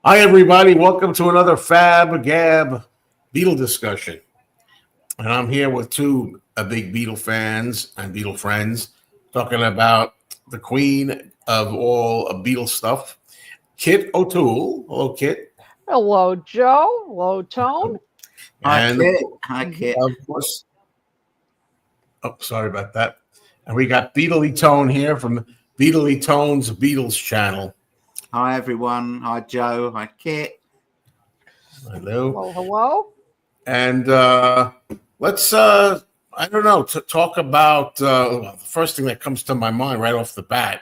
Hi, everybody. Welcome to another FaB GaB Beatle discussion. And I'm here with two big Beatle fans and Beatle friends talking about the queen of all Beatle stuff, Kit O'Toole. Hello, Kit. Hello, Joe. Hello, Tone. Hi, And Kit. Hi, Kit. of course, sorry about that. And we got Beatley Tone here from Beatley Tone's Beatles channel. Hi, everyone. Hi, Joe. Hi, Kit. Hello. Hello. And let's, I don't know, to talk about the first thing that comes to my mind right off the bat.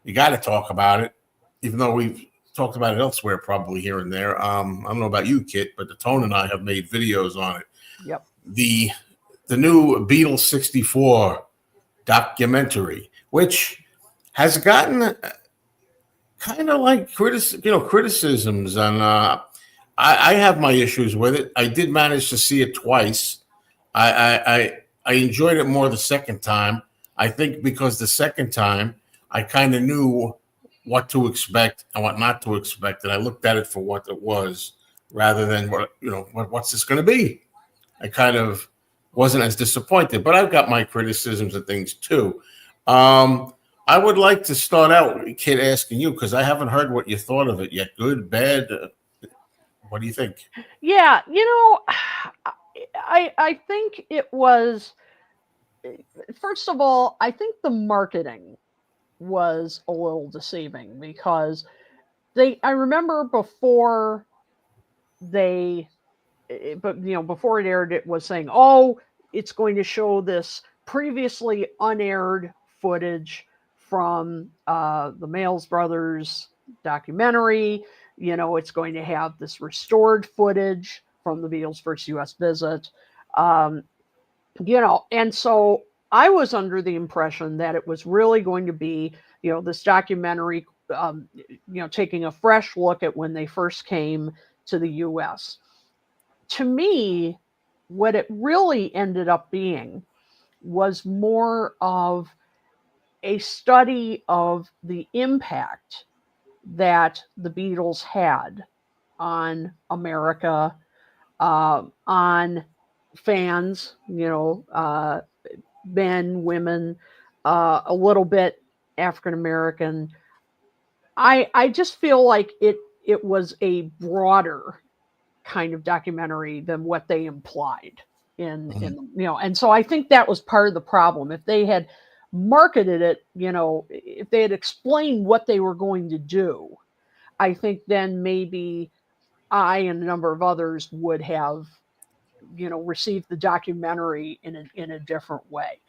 You got to talk about it, even though we've talked about it elsewhere, probably here and there. I don't know about you, Kit, but the Tone and I have made videos on it. Yep. The new Beatles 64 documentary, which has gotten kind of like criticisms, and I have my issues with it. I did manage to see it twice. I enjoyed it more the second time. I think because the second time I kind of knew what to expect and what not to expect, and I looked at it for what it was rather than what's this going to be. I kind of wasn't as disappointed, but I've got my criticisms and things too. I would like to start out, Kid, asking you, because I haven't heard what you thought of it yet. Good, bad? What do you think? Yeah, I think it was, first of all, I think the marketing was a little deceiving because I remember before before it aired, it was saying, oh, it's going to show this previously unaired footage from the Males Brothers documentary. It's going to have this restored footage from the Beatles' first U.S. visit. And so I was under the impression that it was really going to be, this documentary, taking a fresh look at when they first came to the U.S. To me, what it really ended up being was more of a study of the impact that the Beatles had on America, on fans, men, women, a little bit African American. I just feel like it was a broader kind of documentary than what they implied in and so I think that was part of the problem. If they had marketed it, if they had explained what they were going to do, I think then maybe I and a number of others would have received the documentary in a different way.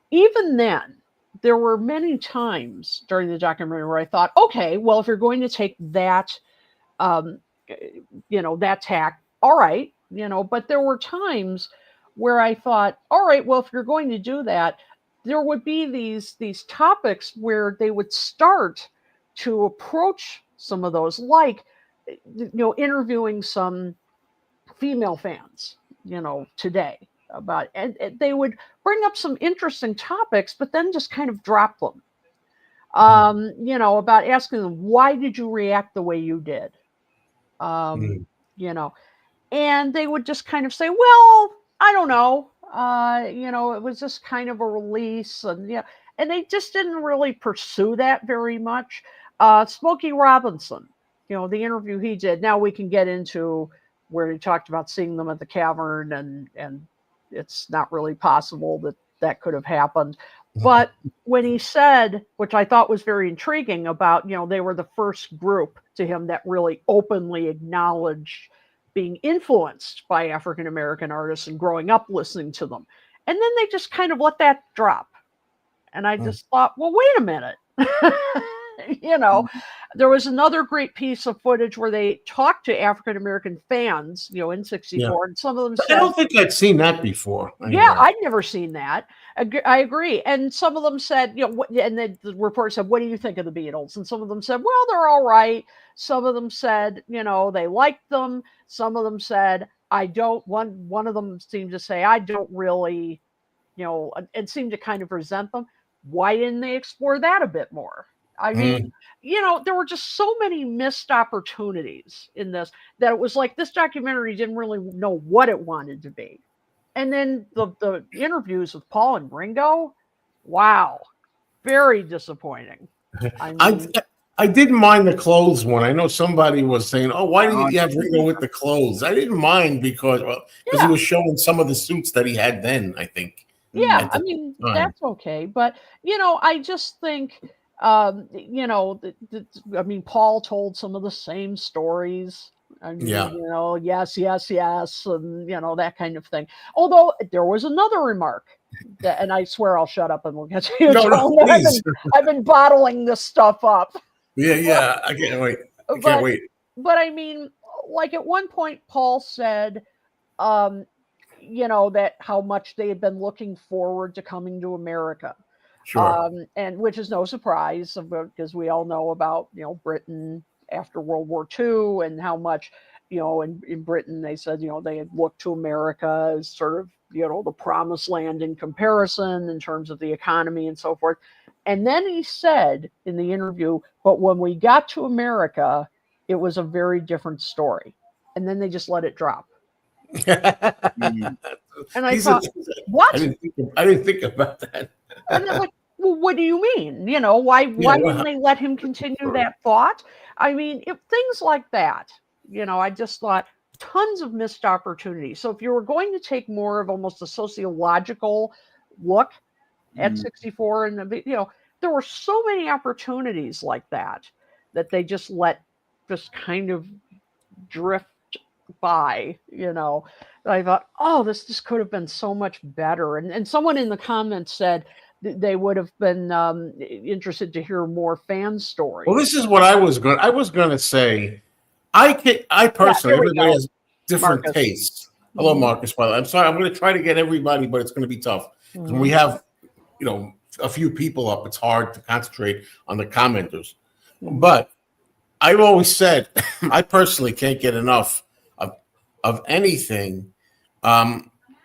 Even then, there were many times during the documentary where I thought, okay, well, if you're going to take that um, that tack, all right, but there were times where I thought, all right, well, if you're going to do that, there would be these topics where they would start to approach some of those, like, interviewing some female fans, today about, and they would bring up some interesting topics, but then just kind of drop them. About asking them, why did you react the way you did? Um, you know, and they would just kind of say, well, I don't know. It was just kind of a release, and and they just didn't really pursue that very much. Smokey Robinson, the interview he did. Now we can get into where he talked about seeing them at the cavern, and it's not really possible that could have happened. But when he said, which I thought was very intriguing, about they were the first group to him that really openly acknowledged being influenced by African American artists and growing up listening to them. And then they just kind of let that drop. And I just thought, well, wait a minute. There was another great piece of footage where they talked to African American fans, in 64, and some of them said, I don't think I'd seen that before. Anyway. Yeah, I'd never seen that. I agree. And some of them said, and the report said, what do you think of the Beatles? And some of them said, well, they're all right. Some of them said, they liked them. Some of them said, I don't. One of them seemed to say, I don't really, and seemed to kind of resent them. Why didn't they explore that a bit more? I mean, there were just so many missed opportunities in this that it was like this documentary didn't really know what it wanted to be. And then the interviews with Paul and Ringo, wow, very disappointing. I mean, I didn't mind the clothes one. I know somebody was saying, "Oh, why didn't you have Ringo with the clothes?" I didn't mind because he was showing some of the suits that he had then, I think. Yeah, I mean, that's okay. But, I just think, I mean, Paul told some of the same stories. I mean, yes, yes, yes, and, that kind of thing. Although there was another remark, and I swear I'll shut up and we'll get to you. No, I've been bottling this stuff up. Yeah, I can't wait. I can't wait. But I mean, like at one point, Paul said, that how much they had been looking forward to coming to America. Sure. And which is no surprise because we all know about, Britain after World War II and how much, in Britain, they said, they had looked to America as sort of, the promised land in comparison in terms of the economy and so forth. And then he said in the interview, but when we got to America, it was a very different story. And then they just let it drop. And I thought, what? I didn't think about that. And they're like, well, what do you mean? Why didn't they let him continue that thought? I mean, things like that, I just thought tons of missed opportunities. So if you were going to take more of almost a sociological look at 64 and there were so many opportunities like that they just let just kind of drift by, I thought, oh, this just could have been so much better. And someone in the comments said they would have been interested to hear more fan stories. Well, this is what I was going to say. I personally, everybody has different tastes. Hello, Marcus. By the way, I'm sorry. I'm going to try to get everybody, but it's going to be tough. When we have, a few people up, it's hard to concentrate on the commenters. But I've always said, I personally can't get enough of anything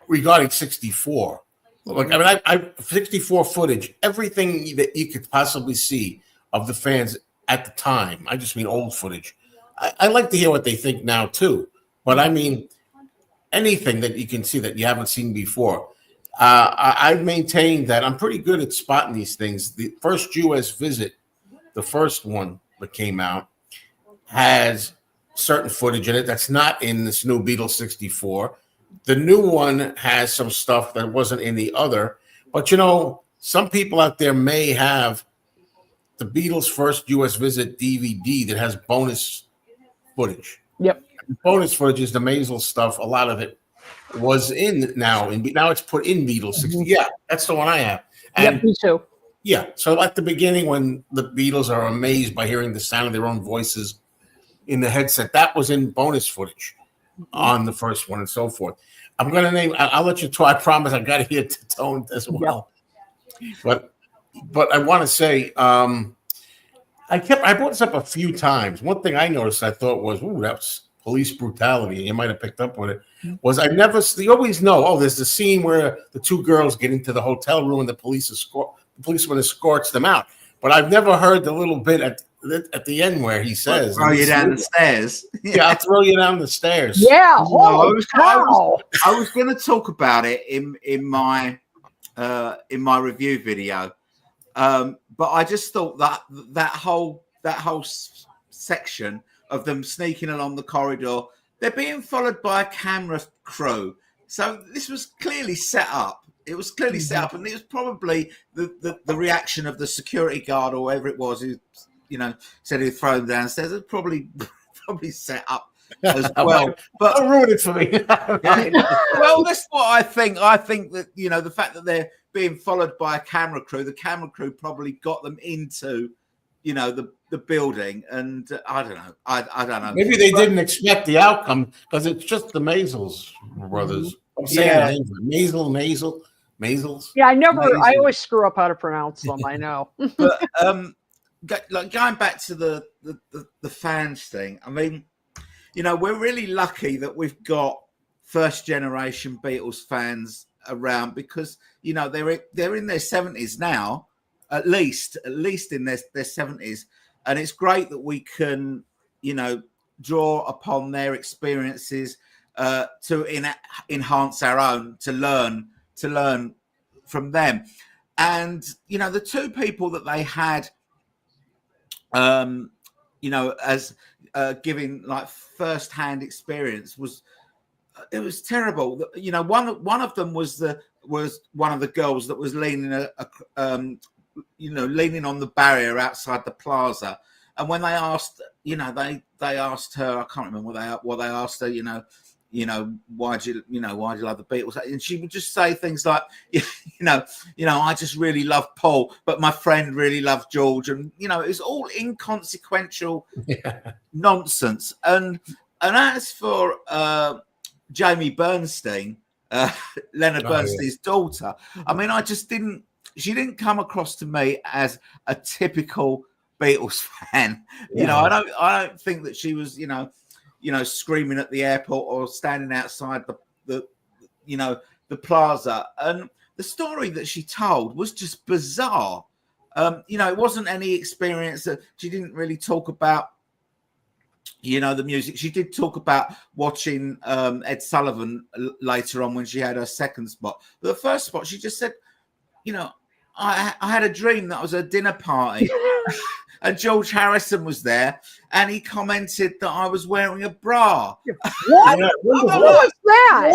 regarding 64. Like, I mean, I 64 footage, everything that you could possibly see of the fans at the time. I just mean old footage. I like to hear what they think now too, but I mean anything that you can see that you haven't seen before. I've maintained that I'm pretty good at spotting these things. The first U.S. visit, the first one that came out, has certain footage in it that's not in this new Beatles 64. The new one has some stuff that wasn't in the other. But, some people out there may have the Beatles' first U.S. visit DVD that has bonus footage. Yep. Bonus footage is the Maisel stuff. A lot of it was now it's put in Beatles 60. Yeah, that's the one I have. And me too. Yeah. So at the beginning, when the Beatles are amazed by hearing the sound of their own voices in the headset, that was in bonus footage on the first one and so forth. I'm going to name, I'll let you talk. I promise I got to hear the tone as well. Yep. But I want to say, I brought this up a few times. One thing I noticed, I thought was, that's police brutality. You might have picked up on it. Was you always know, there's the scene where the two girls get into the hotel room and the policeman escorts them out. But I've never heard the little bit at the end where he says, "Throw you down the stairs." Yeah, I'll throw you down the stairs. Yeah. I was going to talk about it in my review video. But I just thought that whole section of them sneaking along the corridor, they're being followed by a camera crew. So this was clearly set up. It was clearly set up, and it was probably the reaction of the security guard or whoever it was who, said he'd throw them downstairs. It's probably set up as well. But don't ruin it for me. Well, that's what I think. I think that the fact that they're being followed by a camera crew, the camera crew probably got them into the building, and I don't know. I don't know. Maybe they didn't expect the outcome because it's just the Maisels brothers. I'm saying Maisels. Yeah, I always screw up how to pronounce them. I know. But going back to the fans thing, I mean, we're really lucky that we've got first generation Beatles fans around because they're in their 70s now, at least in their 70s, and it's great that we can, you know, draw upon their experiences to enhance our own, to learn from them. And you know, the two people that they had, you know, as giving like first-hand experience was terrible. You know, one of them was one of the girls that was leaning leaning on the barrier outside the plaza. And when they asked, you know, they asked her, I can't remember what they asked her, you know, why do you love the Beatles? And she would just say things like, you know, I just really love Paul, but my friend really loved George. And, you know, it's all inconsequential nonsense. And as for Jamie Bernstein, Leonard Bernstein's daughter, I mean, she didn't come across to me as a typical Beatles fan. You know, I don't think that she was, you know, screaming at the airport or standing outside the plaza. And the story that she told was just bizarre. You know, it wasn't any experience that she didn't really talk about, you know, the music. She did talk about watching Ed Sullivan later on when she had her second spot. But the first spot, she just said, you know, I had a dream that I was at a dinner party and George Harrison was there and he commented that I was wearing a bra. What? What was that?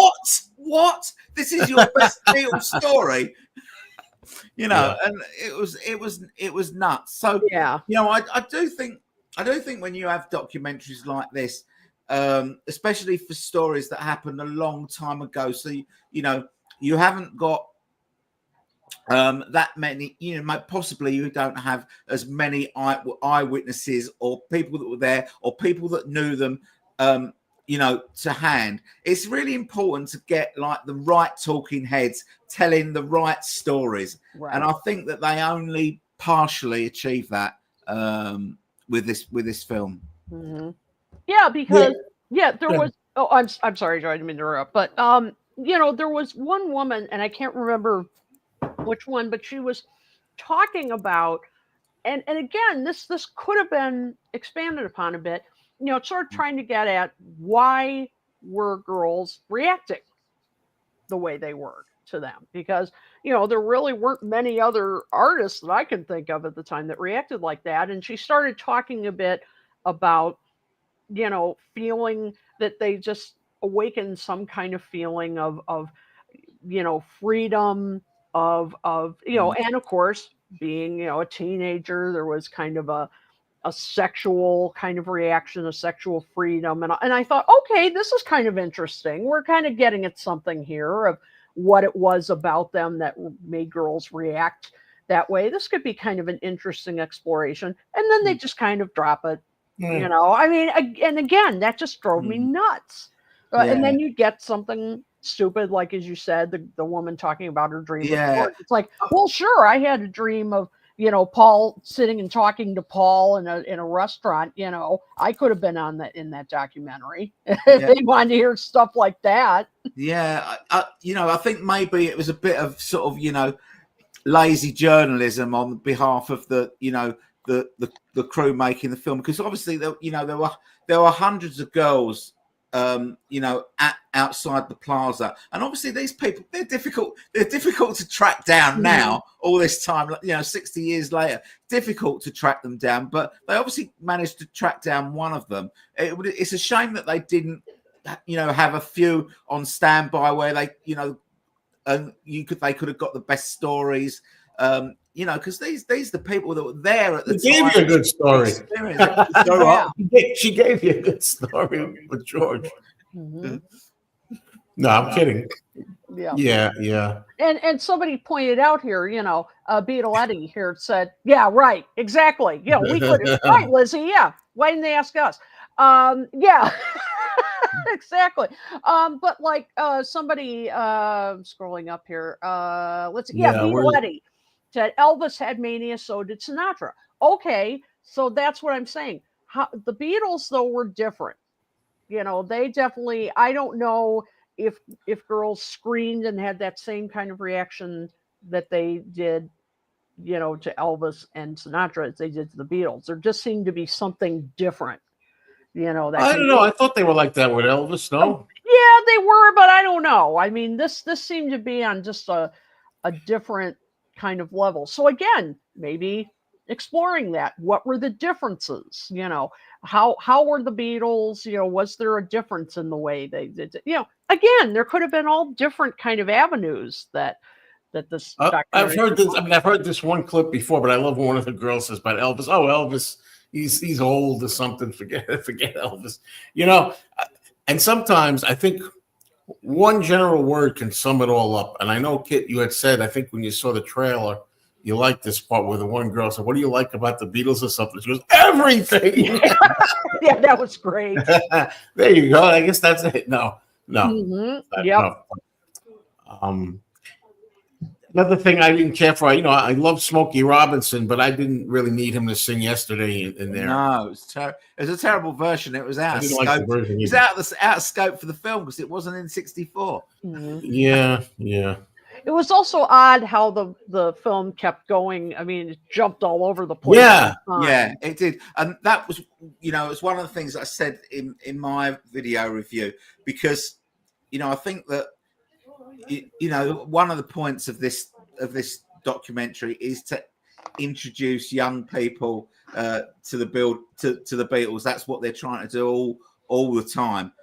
What? This is your best Beatles story. You know, and it was nuts. So yeah, you know, I do think when you have documentaries like this, especially for stories that happened a long time ago, so you know, you haven't got that many, you know, possibly you don't have as many eyewitnesses or people that were there or people that knew them, you know, to hand. It's really important to get like the right talking heads telling the right stories. Right. And I think that they only partially achieve that with this film. Mm-hmm. Yeah, because there was. Oh, I'm sorry, Joe, I didn't mean to interrupt, but you know, there was one woman, and I can't remember which one, but she was talking about, and again, this could have been expanded upon a bit. You know, sort of trying to get at why were girls reacting the way they were to them, because you know, there really weren't many other artists that I can think of at the time that reacted like that. And she started talking a bit about, you know, feeling that they just awakened some kind of feeling of you know, freedom, of you know, and of course, being, you know, a teenager, there was kind of a sexual kind of reaction, a sexual freedom. And I thought, okay, this is kind of interesting. We're kind of getting at something here of what it was about them that made girls react that way. This could be kind of an interesting exploration. And then they just kind of drop it. You know, I mean, and again, that just drove me nuts. And then you get something stupid, like, as you said, the woman talking about her dream. Yeah. It's like, well, sure, I had a dream of, you know, Paul sitting and talking to Paul in a restaurant. You know, I could have been in that documentary if they wanted to hear stuff like that. Yeah, you know, I think maybe it was a bit of sort of, you know, lazy journalism on behalf of the, you know, the crew making the film, because obviously there were hundreds of girls, you know, outside the plaza, and obviously these people, they're difficult to track down now. All this time, you know, 60 years later, difficult to track them down, but they obviously managed to track down one of them. It's a shame that they didn't, you know, have a few on standby where they, you know, and they could have got the best stories. You know, because these are the people that were there at the time. Gave you a good story. She gave you a good story with George. Mm-hmm. No, I'm kidding. Yeah. And somebody pointed out here, you know, Beatle Eddie here said, yeah, right, exactly. Yeah, we could have, right, Lizzie, yeah. Why didn't they ask us? Yeah. Exactly. But like somebody scrolling up here, let's see. Yeah, Beatle Eddie said Elvis had mania, so did Sinatra. Okay, so that's what I'm saying. The Beatles, though, were different. You know, they definitely, I don't know if girls screamed and had that same kind of reaction that they did, to Elvis and Sinatra as they did to the Beatles. There just seemed to be something different, that I don't know. I thought they were like that with Elvis. No. Yeah, they were, but I don't know. I mean, this seemed to be on just a different kind of level. So again, maybe exploring that. What were the differences? How were the Beatles? Was there a difference in the way they did it? Again, there could have been all different kind of avenues that this I've documentary. heard this. I mean, I've heard this one clip before, but I love when one of the girls says about Elvis. Oh, Elvis, he's old or something. Forget Elvis. And sometimes I think one general word can sum it all up. And I know, Kit, you had said, I think when you saw the trailer, you liked this part where the one girl said, "What do you like about the Beatles or something?" She goes, "Everything." Yeah, that was great. There you go. I guess that's it. No. Mm-hmm. Yep. No. Another thing I didn't care for, I love Smokey Robinson, but I didn't really need him to sing Yesterday in there. No, it was a terrible version. It was out of scope. Like the version it was out of scope for the film because it wasn't in '64. Mm-hmm. Yeah. It was also odd how the film kept going. I mean, it jumped all over the place. Yeah, it did. And that was, it's one of the things I said in my video review, because, I think that, one of the points of this documentary is to introduce young people to the Beatles. That's what they're trying to do all the time.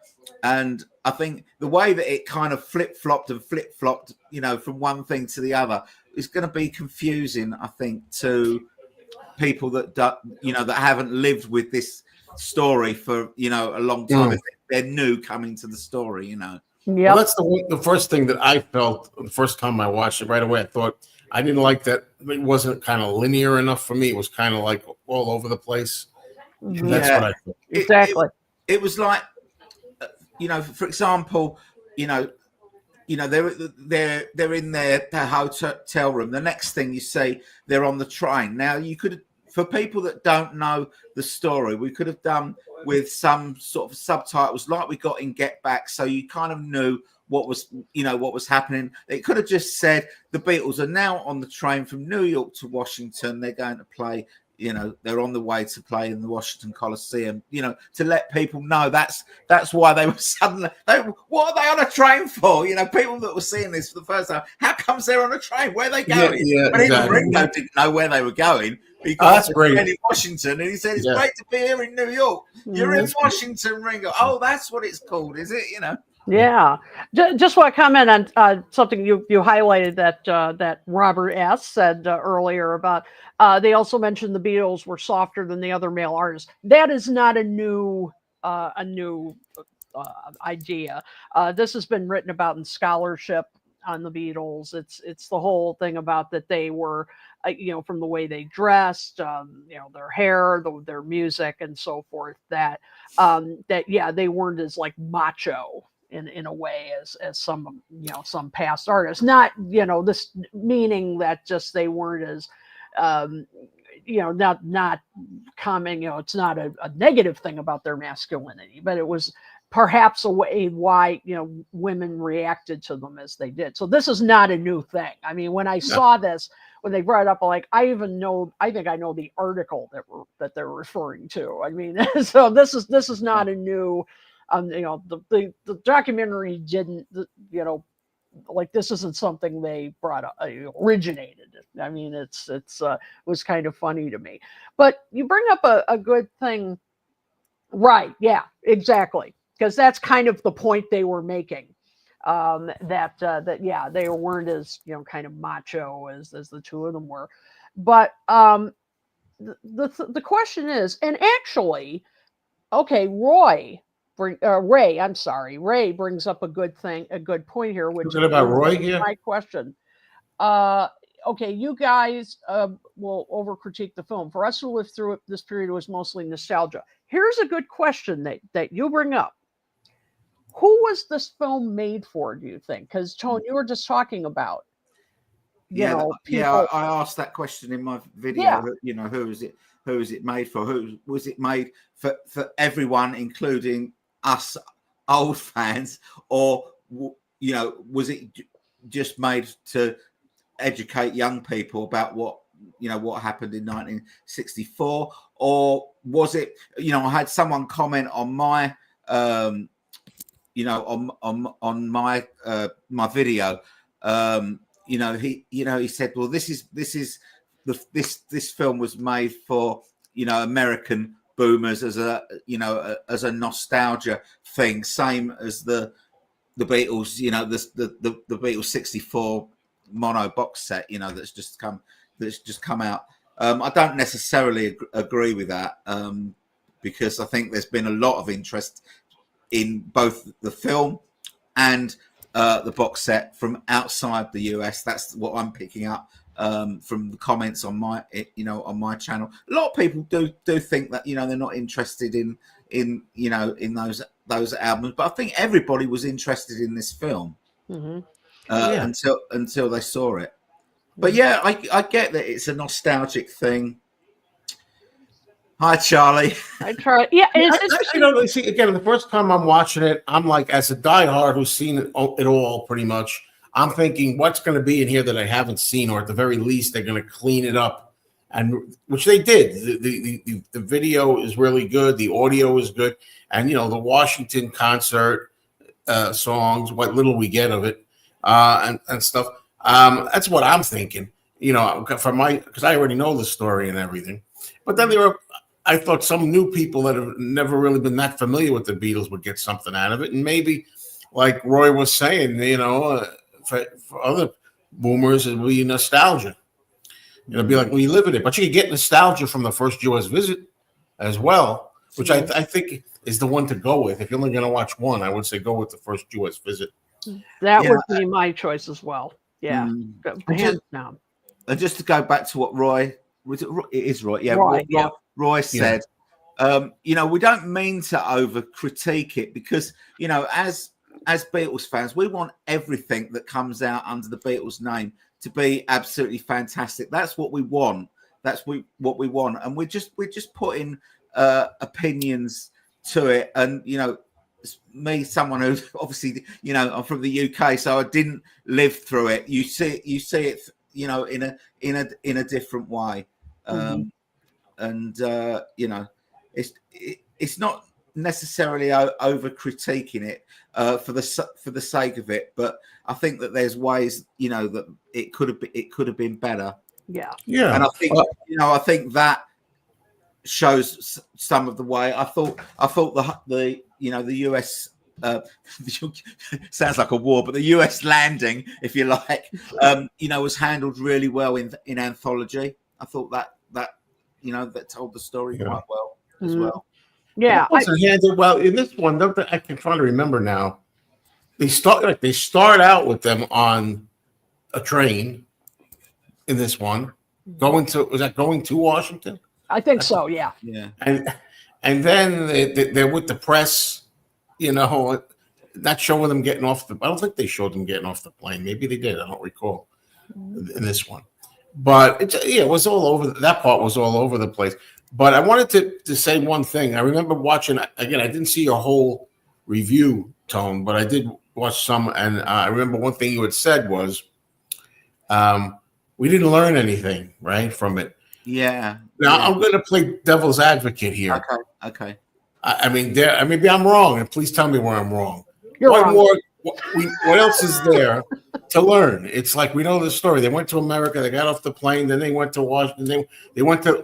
And I think the way that it kind of flip-flopped, from one thing to the other is going to be confusing, I think, to people that that haven't lived with this story for, a long time. If they're new coming to the story, Yeah, well, that's the first thing that I felt the first time I watched it. Right away, I thought I didn't like that it wasn't kind of linear enough for me. It was kind of like all over the place. Mm-hmm. That's what I thought. Exactly. It was like, for example, they're in their hotel room. The next thing you see, they're on the train. Now, you could, for people that don't know the story, we could have done with some sort of subtitles like we got in Get Back, so you kind of knew what was happening. It could have just said the Beatles are now on the train from New York to Washington. They're going to play. They're on the way to play in the Washington Coliseum, to let people know that's why they were suddenly, what are they on a train for? People that were seeing this for the first time, how comes they're on a train? Where are they going? But even Ringo didn't know where they were going because that's great. In Washington, and he said, it's great to be here in New York. You're in Washington, Ringo. Oh, that's what it's called, is it? Yeah, just want to comment on something you highlighted that Robert S. said earlier about they also mentioned the Beatles were softer than the other male artists. That is not a new idea. This has been written about in scholarship on the Beatles. It's the whole thing about that they were, from the way they dressed, their hair, their music, and so forth. That they weren't as like macho in a way as some some past artists, not this meaning that just they weren't as not common, it's not a negative thing about their masculinity, but it was perhaps a way why women reacted to them as they did. So this is not a new thing. I mean, when I saw this, when they brought it up, I think I know the article that they're referring to. I mean, so this is not a new the documentary didn't, this isn't something they brought up, originated. I mean, it was kind of funny to me. But you bring up a good thing, right? Yeah, exactly, because that's kind of the point they were making. That they weren't as kind of macho as the two of them were, but the question is, and actually, okay, Ray brings up a good point here, which is about Roy here. My question. Okay, you guys will over critique the film. For us who lived through it, this period was mostly nostalgia. Here's a good question that you bring up. Who was this film made for, do you think? Because Tone, you were just talking about people. I asked that question in my video. Yeah. Who is it made for? Who was it made for everyone, including us old fans, or was it just made to educate young people about what what happened in 1964, or was it? I had someone comment on my on my my video. He said, well, this film was made for American boomers as a as a nostalgia thing, same as the Beatles, the Beatles 64 mono box set, that's just come out. I don't necessarily agree with that, because I think there's been a lot of interest in both the film and the box set from outside the US. That's what I'm picking up from the comments on my on my channel. A lot of people do think that they're not interested in those albums, but I think everybody was interested in this film until they saw it. But yeah, I get that it's a nostalgic thing. Hi, Charlie. I try. Yeah, it's see, again, the first time I'm watching it, I'm like, as a diehard who's seen it all pretty much, I'm thinking, what's going to be in here that I haven't seen, or at the very least, they're going to clean it up, and which they did. The video is really good, the audio is good, and the Washington concert songs, what little we get of it, and stuff. That's what I'm thinking. Because I already know the story and everything, but then I thought some new people that have never really been that familiar with the Beatles would get something out of it. And maybe, like Roy was saying, for other boomers, it would be nostalgia. It'll be like, we live in it. But you can get nostalgia from the first US visit as well, which I think is the one to go with. If you're only going to watch one, I would say go with the first US visit. That would be my choice as well. Yeah. Hands down. And just to go back to what Roy, it is Roy. Yeah. Roy said, we don't mean to over critique it, because, as Beatles fans, we want everything that comes out under the Beatles name to be absolutely fantastic. That's what we want. That's what we want. And we're just putting opinions to it. And, me, someone who obviously, I'm from the UK, so I didn't live through it. You see it, in a different way. And it's not necessarily over critiquing it for the sake of it, but I think that there's ways that it could have been better. Yeah. And I think that shows some of the way. I thought the US sounds like a war, but the US landing, if you like, was handled really well in Anthology. I thought that that told the story quite well as well. Yeah, it wasn't handled well in this one. I can try to remember now. They start out with them on a train in this one, going to Washington? I think so. Yeah. Yeah. And then they're with the press, not showing them getting off I don't think they showed them getting off the plane. Maybe they did. I don't recall in this one. But it was all over. That part was all over the place. But I wanted to say one thing. I remember watching, again, I didn't see your whole review, Tone, but I did watch some. And I remember one thing you had said was, we didn't learn anything, right, from it. Yeah. Now, I'm going to play devil's advocate here. Okay. I mean, maybe I'm wrong, and please tell me where I'm wrong. You're wrong. What else is there to learn? It's like, we know the story. They went to America. They got off the plane. Then they went to Washington. They went to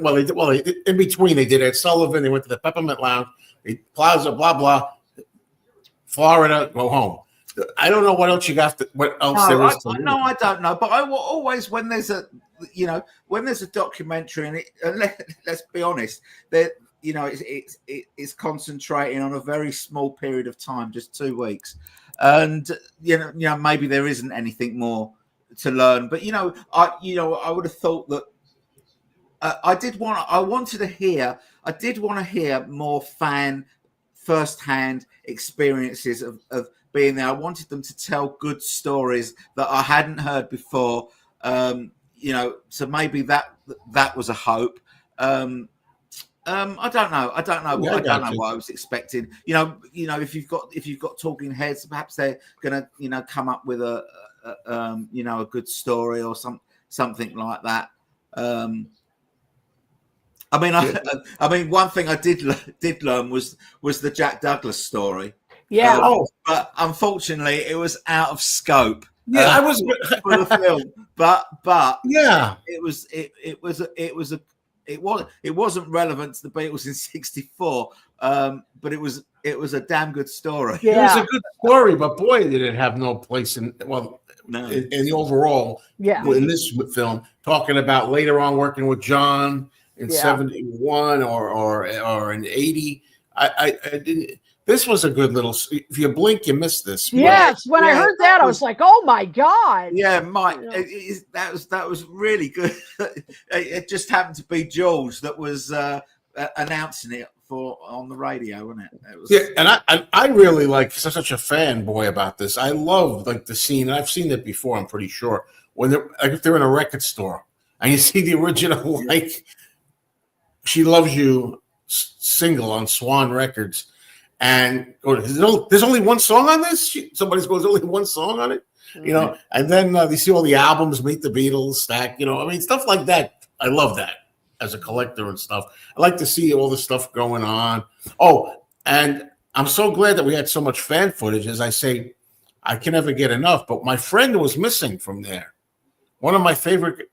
in between. They did Ed Sullivan. They went to the Peppermint Lounge. Plaza, blah blah. Florida, go home. I don't know what else you got. What else there is to learn. No, I don't know. But I will always, when there's a documentary, and let's be honest, that it's concentrating on a very small period of time, just 2 weeks. And maybe there isn't anything more to learn, but I would have thought that I did want to hear more fan first-hand experiences of being there. I wanted them to tell good stories that I hadn't heard before. So maybe that was a hope. I don't know. I don't know what I was expecting. If you've got talking heads, perhaps they're gonna come up with a good story or something like that. I mean, one thing I did learn was the Jack Douglas story. Yeah. But unfortunately, it was out of scope. Yeah, I was for the film, but yeah, it wasn't relevant to the Beatles in '64. But it was a damn good story. It was a good story, but boy, did it have no place in the overall. Yeah, in this film, talking about later on working with John in '71 or in '80. I didn't. This was a good little. If you blink, you miss this. Yes, when I heard that, I was like, "Oh my god!" Yeah, Mike, that was really good. It just happened to be George that was announcing it on the radio, wasn't it? And I really like such a fanboy about this. I love like the scene. And I've seen it before. I'm pretty sure when if they're in a record store and you see the original like "She Loves You" single on Swan Records. And there's only one song on this. Somebody goes, "There's only one song on it," And then they see all the albums, Meet the Beatles, stack. I mean, stuff like that. I love that as a collector and stuff. I like to see all the stuff going on. Oh, and I'm so glad that we had so much fan footage. As I say, I can never get enough. But my friend was missing from there. One of my favorite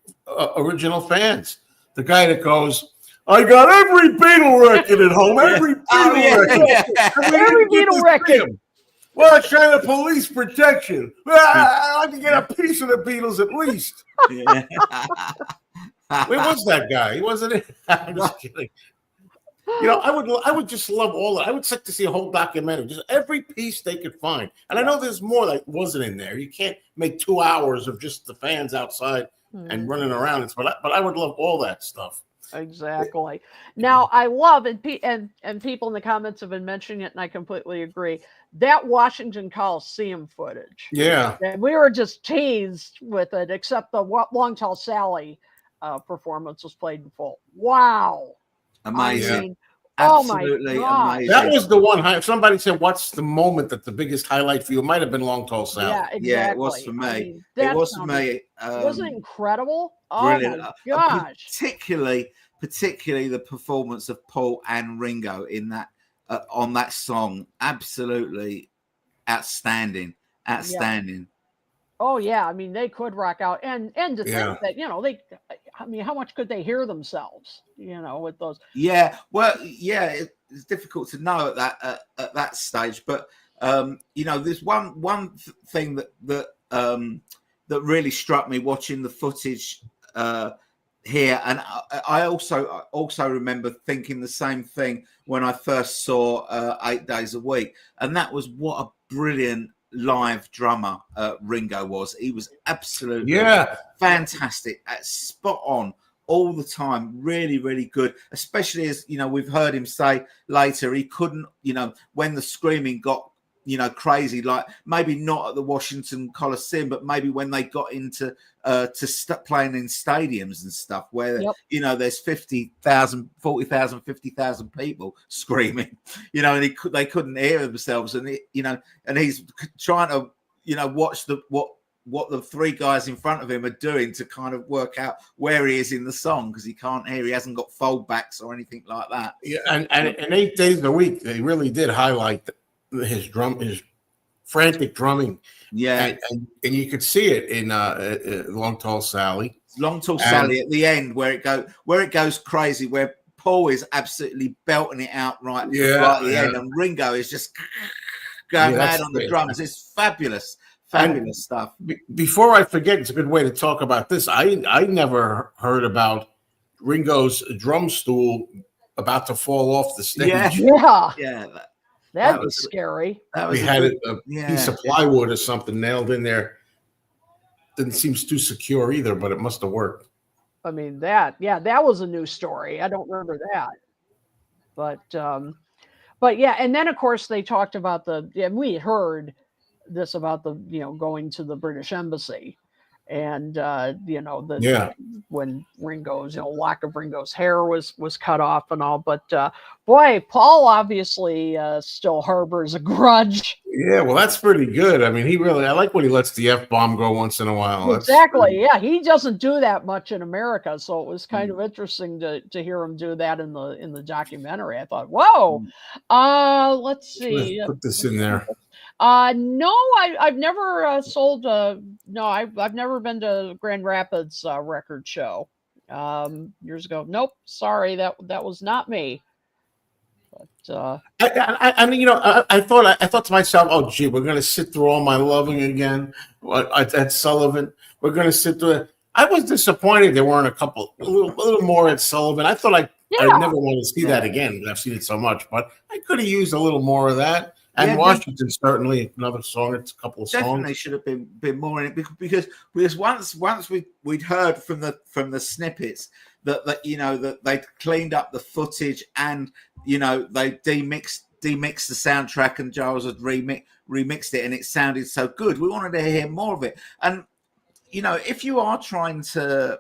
original fans, the guy that goes, "I got every Beatle record at home. Every Beatle record. Every Beatle record. Well, it's trying to police protection. I like to get a piece of the Beatles at least." Where was that guy? He wasn't in. I'm just kidding. I would just love all of it. I would like to see a whole documentary, just every piece they could find. And I know there's more that wasn't in there. You can't make 2 hours of just the fans outside and running around. But I would love all that stuff. Exactly. Now I love and people in the comments have been mentioning it, and I completely agree. That Washington Coliseum footage. Yeah, and we were just teased with it, except the Long Tall Sally performance was played in full. Wow, amazing! I mean, absolutely amazing. That was the one. If somebody said, "What's the moment that the biggest highlight for you?" It might have been Long Tall Sally. Yeah, exactly. Yeah, it was for me. I mean, it was for me. Wasn't it incredible? Brilliant. Oh my gosh! Particularly the performance of Paul and Ringo in that on that song, absolutely outstanding. Yeah. Oh yeah, I mean they could rock out, and to think that I mean, how much could they hear themselves? With those. Yeah, well, yeah, it's difficult to know at that stage, but there's one thing that really struck me watching the footage here, and I also remember thinking the same thing when I first saw 8 Days a Week, and that was what a brilliant live drummer Ringo was. He was absolutely fantastic, spot on all the time, really, really good, especially as we've heard him say later he couldn't, when the screaming got crazy, like maybe not at the Washington Coliseum, but maybe when they got into playing in stadiums and stuff where there's 50,000, 40,000, 50,000 people screaming, and they couldn't hear themselves, and and he's trying to watch what the 3 guys in front of him are doing to kind of work out where he is in the song, because he can't hear. He hasn't got foldbacks or anything like that. Yeah, and 8 Days a Week, they really did highlight his frantic drumming. Yeah, and you could see it in Long Tall Sally. Long Tall Sally at the end where it goes crazy, where Paul is absolutely belting it out right at the end, and Ringo is just going mad on the drums. It's fabulous stuff. Before I forget, it's a good way to talk about this. I never heard about Ringo's drum stool about to fall off the stage. Yeah. That was scary. We had a piece of plywood or something nailed in there. Didn't seem too secure either, but it must have worked. I mean, that was a new story. I don't remember that. But yeah, and then of course they talked about we heard this about the going to the British Embassy, and the Yeah. when Ringo's, lock of Ringo's hair was cut off and all. But boy, Paul obviously still harbors a grudge. Yeah, well, that's pretty good. I mean, I like when he lets the F-bomb go once in a while. Exactly. Yeah, he doesn't do that much in America, so it was kind of interesting to hear him do that in the documentary. I thought, whoa. Let's see. Put this in there. No, I've never sold. No, I've never been to Grand Rapids record show. Years ago. Nope. Sorry, that was not me. But I thought to myself, oh gee, we're gonna sit through All My Loving again at Sullivan. We're gonna sit through it. I was disappointed there weren't a little more at Sullivan. I thought I'd never want to see that again. I've seen it so much, but I could have used a little more of that. And Washington, certainly another song. It's a couple of songs. Definitely should have been more in it because once we'd heard from the snippets that they cleaned up the footage and they demixed the soundtrack and Giles had remixed it and it sounded so good. We wanted to hear more of it. And if you are trying to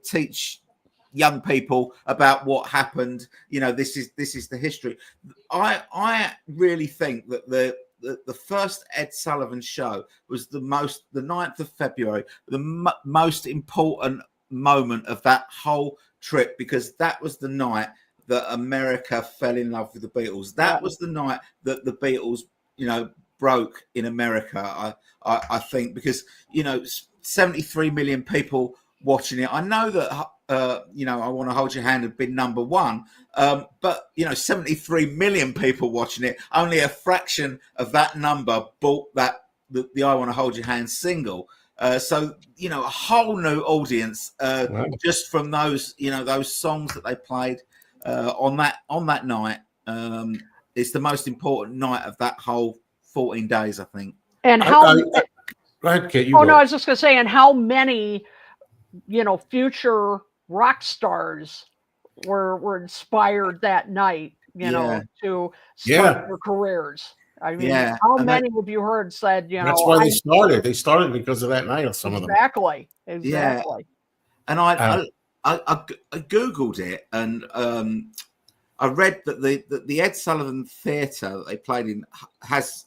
teach young people about what happened, this is the history. I really think that the first Ed Sullivan show was the 9th of February, the most important moment of that whole trip, because that was the night that America fell in love with the Beatles. That was the night that the Beatles, broke in America. I think because 73 million people watching it. I know that I Want to Hold Your Hand had been number one, but 73 million people watching it. Only a fraction of that number bought the I Want to Hold Your Hand single. So a whole new audience just from those those songs that they played on that night. It's the most important night of that whole 14 days, I think. And how? Go ahead, Kate. No, I was just going to say, and how many future rock stars were inspired that night, to start their careers. I mean, how many have you heard said, that's why they started. They started because of that night, or some of them. Exactly. Yeah. And I Googled it, and I read that the Ed Sullivan Theatre that they played in has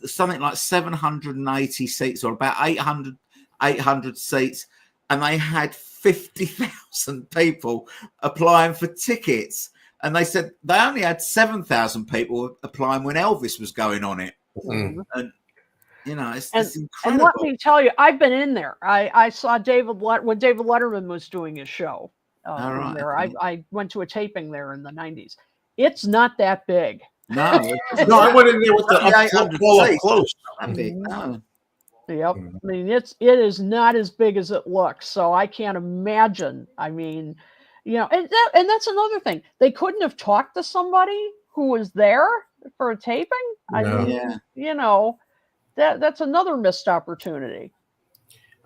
something like 780 seats, or about 800 seats, and they had 50,000 people applying for tickets. And they said they only had 7,000 people applying when Elvis was going on it. Mm-hmm. And it's incredible. And let me tell you, I've been in there. I saw when David Letterman was doing his show. There. I went to a taping there in the 90s. It's not that big. No, I went in there with the close. Not big. No. Yep. I mean, it is not as big as it looks. So I can't imagine. I mean, and that's another thing. They couldn't have talked to somebody who was there for a taping. I mean, that's another missed opportunity.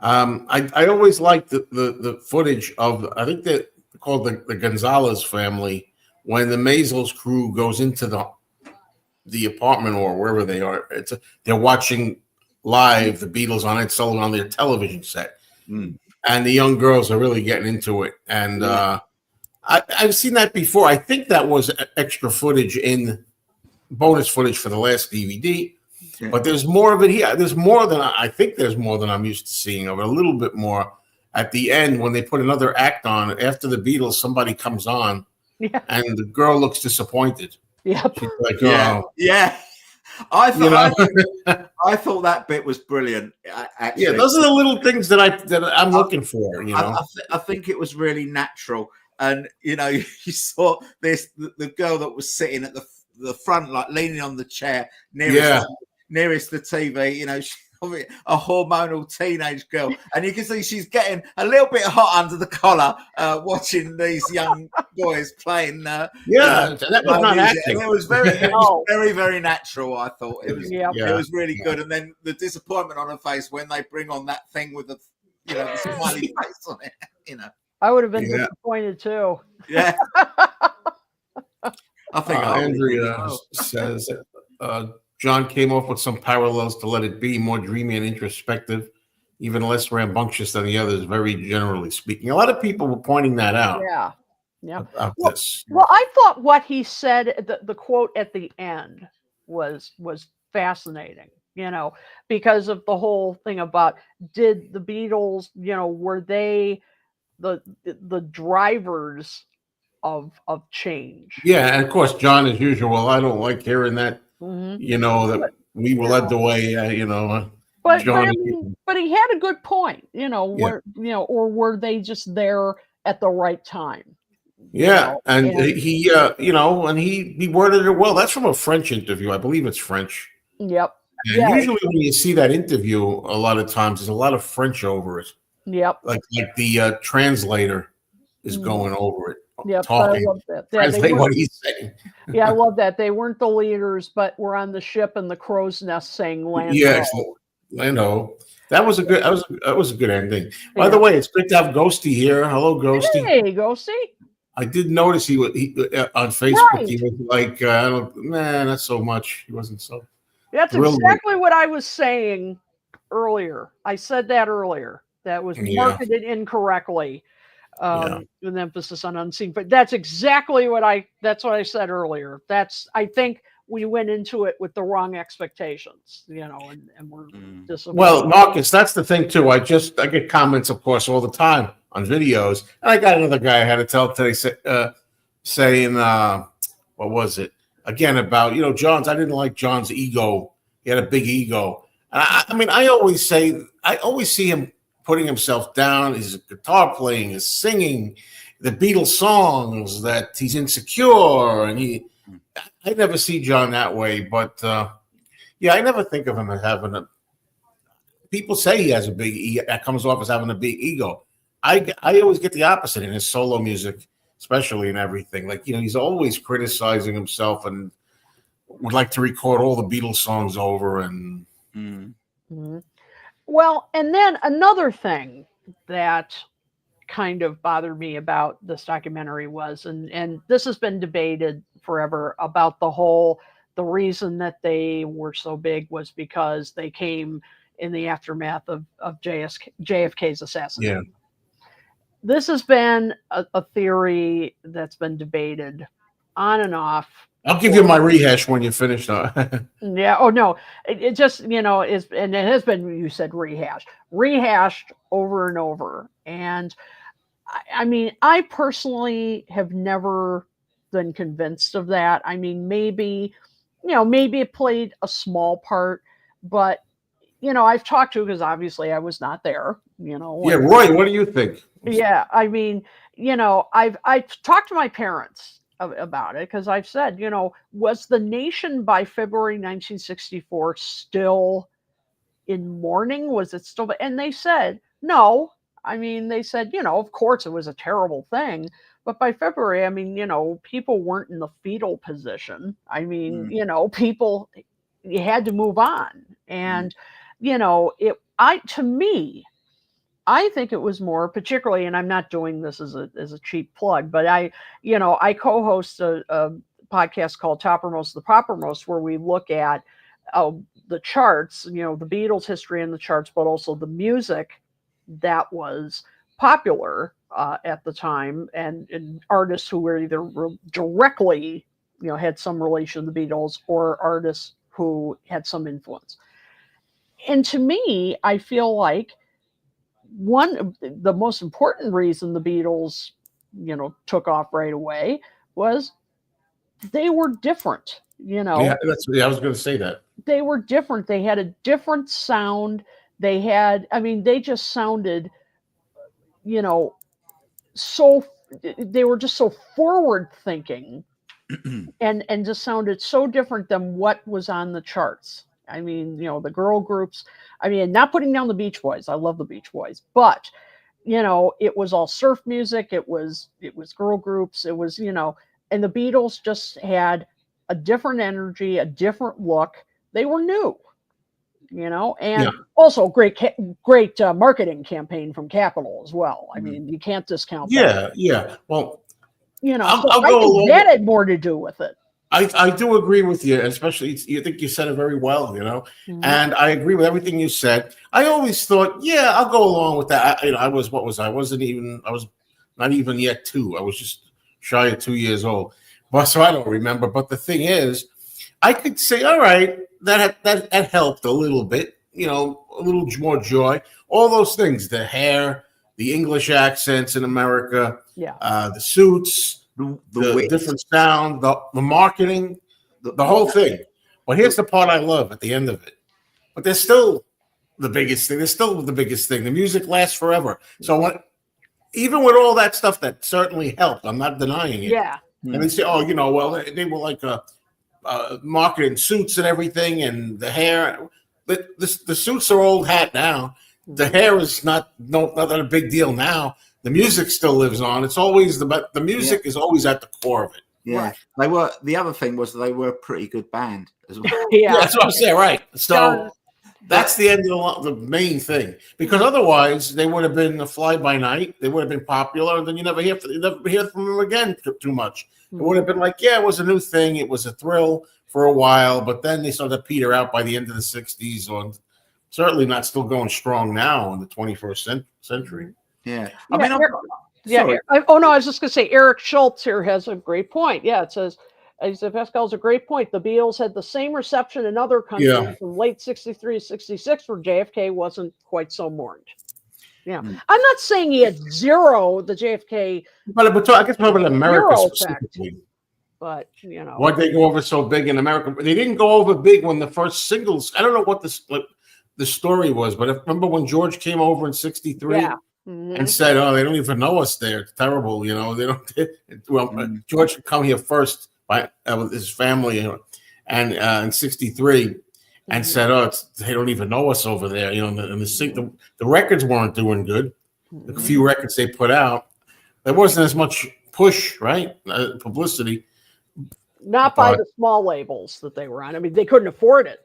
I always liked the footage of, I think they're called the Gonzalez family, when the Maisels crew goes into the apartment or wherever they are. They're watching live the Beatles on Ed Sullivan on their television set, and the young girls are really getting into it. And I've seen that before. I think that was extra footage in bonus footage for the last DVD. Yeah. But there's more of it here. There's more than I'm used to seeing of it. A little bit more at the end when they put another act on after the Beatles. Somebody comes on, and the girl looks disappointed. Yep. She's like, I thought that bit was brilliant. Actually. Yeah, those are the little things that I'm looking for. I think it was really natural, and you saw the girl that was sitting at the front, like leaning on the chair nearest the TV. She's a hormonal teenage girl, and you can see she's getting a little bit hot under the collar, watching these young boys playing. That was not acting. It was very, very natural. I thought it was. It was really good. And then the disappointment on her face when they bring on that thing with the smiley face on it. I would have been disappointed too. Yeah. I think Andrea says John came off with some parallels to Let It Be, more dreamy and introspective, even less rambunctious than the others, very generally speaking. A lot of people were pointing that out. Yeah. Yeah. About Well, this. well, I thought what he said, the quote at the end was fascinating, because of the whole thing about, did the Beatles, were they the drivers of change? Yeah, and of course, John, as usual, I don't like hearing that. Mhm. That we were led the way. But John. I mean, but he had a good point, where or were they just there at the right time? Yeah, and he, and he worded it well. That's from a French interview, I believe it's French. Yep. And usually, when you see that interview, a lot of times there's a lot of French over it. Yep. Like the translator is going over it, yep, talking, I love that. translate what he's saying. Yeah, I love that. They weren't the leaders, but were on the ship in the crow's nest saying "Land." Yes, I know. That was a good. That was a good ending. By the way, it's great to have Ghosty here. Hello, Ghosty. Hey, Ghosty. I did notice he on Facebook. He was like, not so much. He wasn't so. That's exactly what I was saying earlier. I said that earlier. That was marketed incorrectly, with an emphasis on unseen. But that's exactly what I said earlier. I think we went into it with the wrong expectations, and we're disappointed. Well, Marcus, that's the thing too. I get comments, of course, all the time on videos. And I got another guy I had to tell today saying, what was it? Again, about, John's, I didn't like John's ego. He had a big ego. I mean, I always see him putting himself down, his guitar playing, his singing, the Beatles songs, that he's insecure. And I never see John that way. But, I never think of him as having people say he has a big ego, that comes off as having a big ego. I always get the opposite in his solo music, especially in everything. Like, he's always criticizing himself and would like to record all the Beatles songs over. And Well, and then another thing that kind of bothered me about this documentary was, and this has been debated forever, about the reason that they were so big was because they came in the aftermath of JFK's assassination. Yeah. This has been a theory that's been debated on and off. I'll give you my rehash when you finish. Yeah. Oh no. It just, is, and it has been, you said rehashed over and over. And I mean, I personally have never been convinced of that. I mean, maybe it played a small part, but I've talked to, because obviously I was not there, Roy, what do you think? Yeah. I mean, I've talked to my parents about it, because I've said, was the nation by February 1964 still in mourning? Was it still? And they said, no. I mean, they said, of course it was a terrible thing, but by February, I mean, people weren't in the fetal position. I mean, people, you had to move on. And, to me, I think it was more, particularly, and I'm not doing this as a cheap plug, but I co-host a podcast called Toppermost the Poppermost, where we look at the charts, the Beatles history in the charts, but also the music that was popular at the time, and artists who were either directly, had some relation to the Beatles, or artists who had some influence. And to me, I feel like the most important reason the Beatles, took off right away was they were different. Yeah, I was going to say that. They were different. They had a different sound. They just sounded, they were just so forward thinking and just sounded so different than what was on the charts. I mean, the girl groups, not putting down the Beach Boys. I love the Beach Boys, but, it was all surf music. It was girl groups. It was, and the Beatles just had a different energy, a different look. They were new, and also great marketing campaign from Capitol as well. I mean, you can't discount that. Yeah. Well, I think that had more to do with it. I do agree with you, especially you think you said it very well, and I agree with everything you said. I always thought, yeah, I'll go along with that. I was, what was I? I was not even yet 2. I was just shy of 2 years old, but so I don't remember. But the thing is, I could say, all right, that helped a little bit, a little more joy. All those things, the hair, the English accents in America, the suits, the different sound, the marketing, the whole thing. But here's the part I love at the end of it. But there's still the biggest thing. There's still the biggest thing. The music lasts forever. So even with all that stuff, that certainly helped. I'm not denying it. Yeah. And they say, oh, well, they were like marketing suits and everything, and the hair. The suits are old hat now. The hair is not a big deal now. The music still lives on. It's always the music is always at the core of it. Yeah, right. They were. The other thing was they were a pretty good band as well. Yeah, that's what I'm saying. Right. So that's the end of the main thing, because otherwise they would have been a fly by night. They would have been popular, and then you never hear from them again too much. It would have been like, yeah, it was a new thing. It was a thrill for a while, but then they started to peter out by the end of the '60s, or certainly not still going strong now in the 21st century. Yeah, I was just going to say, Eric Schultz here has a great point. Yeah, it says, Pascal's a great point. The Beatles had the same reception in other countries from late 63 to 66, where JFK wasn't quite so mourned. Yeah. I'm not saying he had zero, the JFK. But I guess probably America specifically. But, why'd they go over so big in America? They didn't go over big when the first singles, I don't know what the story was, but remember when George came over in 63? Yeah. And said, "Oh, they don't even know us there. It's terrible, They don't." Well, George had come here first with his family, and in '63, and said, "Oh, they don't even know us over there." And the records weren't doing good. The few records they put out, there wasn't as much push, right? Publicity. Not by the small labels that they were on. I mean, they couldn't afford it.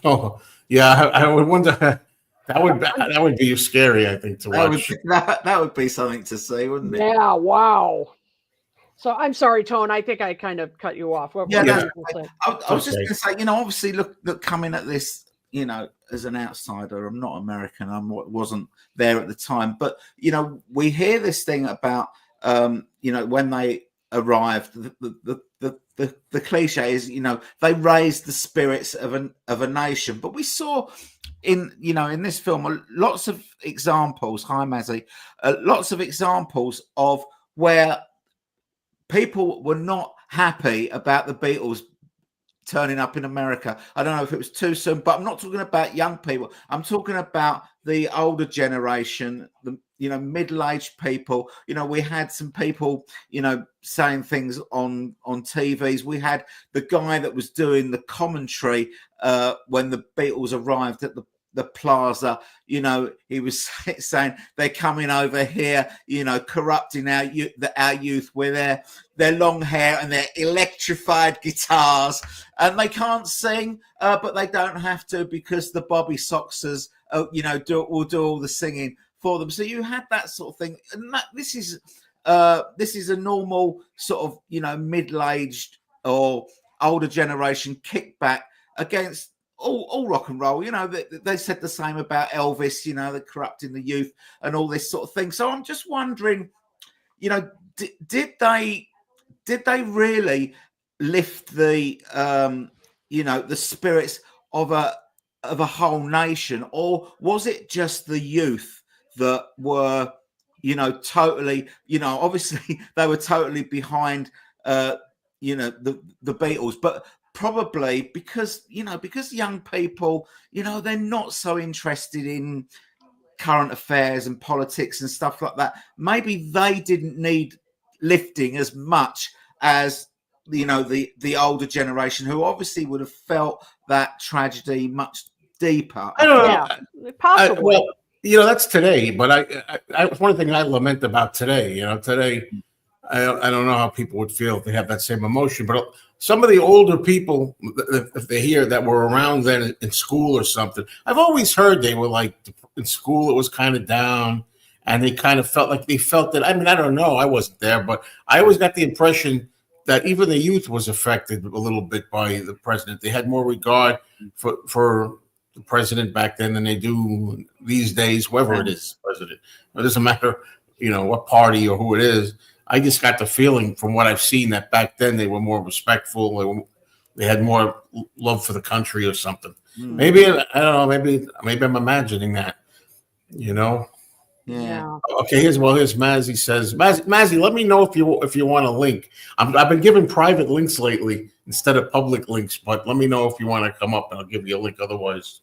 Oh, yeah. I would wonder. That would be scary, I think, to watch. That would be something to see, wouldn't it? Yeah, wow. So I'm sorry, Tone. I think I kind of cut you off. I was just going to say, obviously, look, coming at this, as an outsider, I'm not American. I wasn't there at the time, but we hear this thing about, when they arrived, the cliche is, they raised the spirits of a nation. But we saw in this film lots of examples. Hi, Mazzy. Lots of examples of where people were not happy about the Beatles turning up in America. I don't know if it was too soon, but I'm not talking about young people. I'm talking about the older generation, the middle-aged people. We had some people, saying things on TVs. We had the guy that was doing the commentary when the Beatles arrived at the plaza. He was saying they're coming over here, corrupting our youth with their long hair and their electrified guitars, and they can't sing, but they don't have to, because the Bobby Soxers, will do all the singing for them. So you had that sort of thing, and this is a normal sort of middle-aged or older generation kickback against all rock and roll. They said the same about Elvis, the corrupting the youth and all this sort of thing. So I'm just wondering, did they really lift the the spirits of a whole nation, or was it just the youth that were totally, obviously they were totally behind the Beatles, but probably because young people, they're not so interested in current affairs and politics and stuff like that. Maybe they didn't need lifting as much as the older generation, who obviously would have felt that tragedy much deeper. I don't know. Yeah, possibly. That's today, but I one thing I lament about today. Today, I don't know how people would feel if they have that same emotion. But some of the older people, if they hear that were around then in school or something, I've always heard they were like, in school it was kind of down, and they kind of felt like they felt that. I mean, I don't know, I wasn't there, but I always got the impression that even the youth was affected a little bit by the president. They had more regard for the president back then than they do these days, whoever it is, president. It doesn't matter, what party or who it is. I just got the feeling from what I've seen that back then they were more respectful. They had more love for the country or something. Maybe I don't know. Maybe I'm imagining that. Yeah. Okay. Here's Mazzy says. Mazzy, let me know if you want a link. I've been giving private links lately instead of public links, but let me know if you want to come up and I'll give you a link. Otherwise,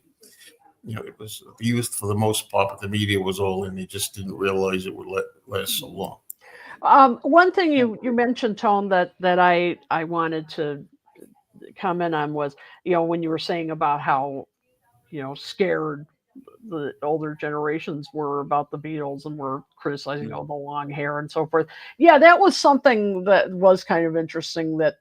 it was abused for the most part, but the media was all in. They just didn't realize it would last so long. One thing you mentioned, Tone, that I wanted to comment on was, when you were saying about how, scared the older generations were about the Beatles and were criticizing the long hair and so forth. Yeah, that was something that was kind of interesting that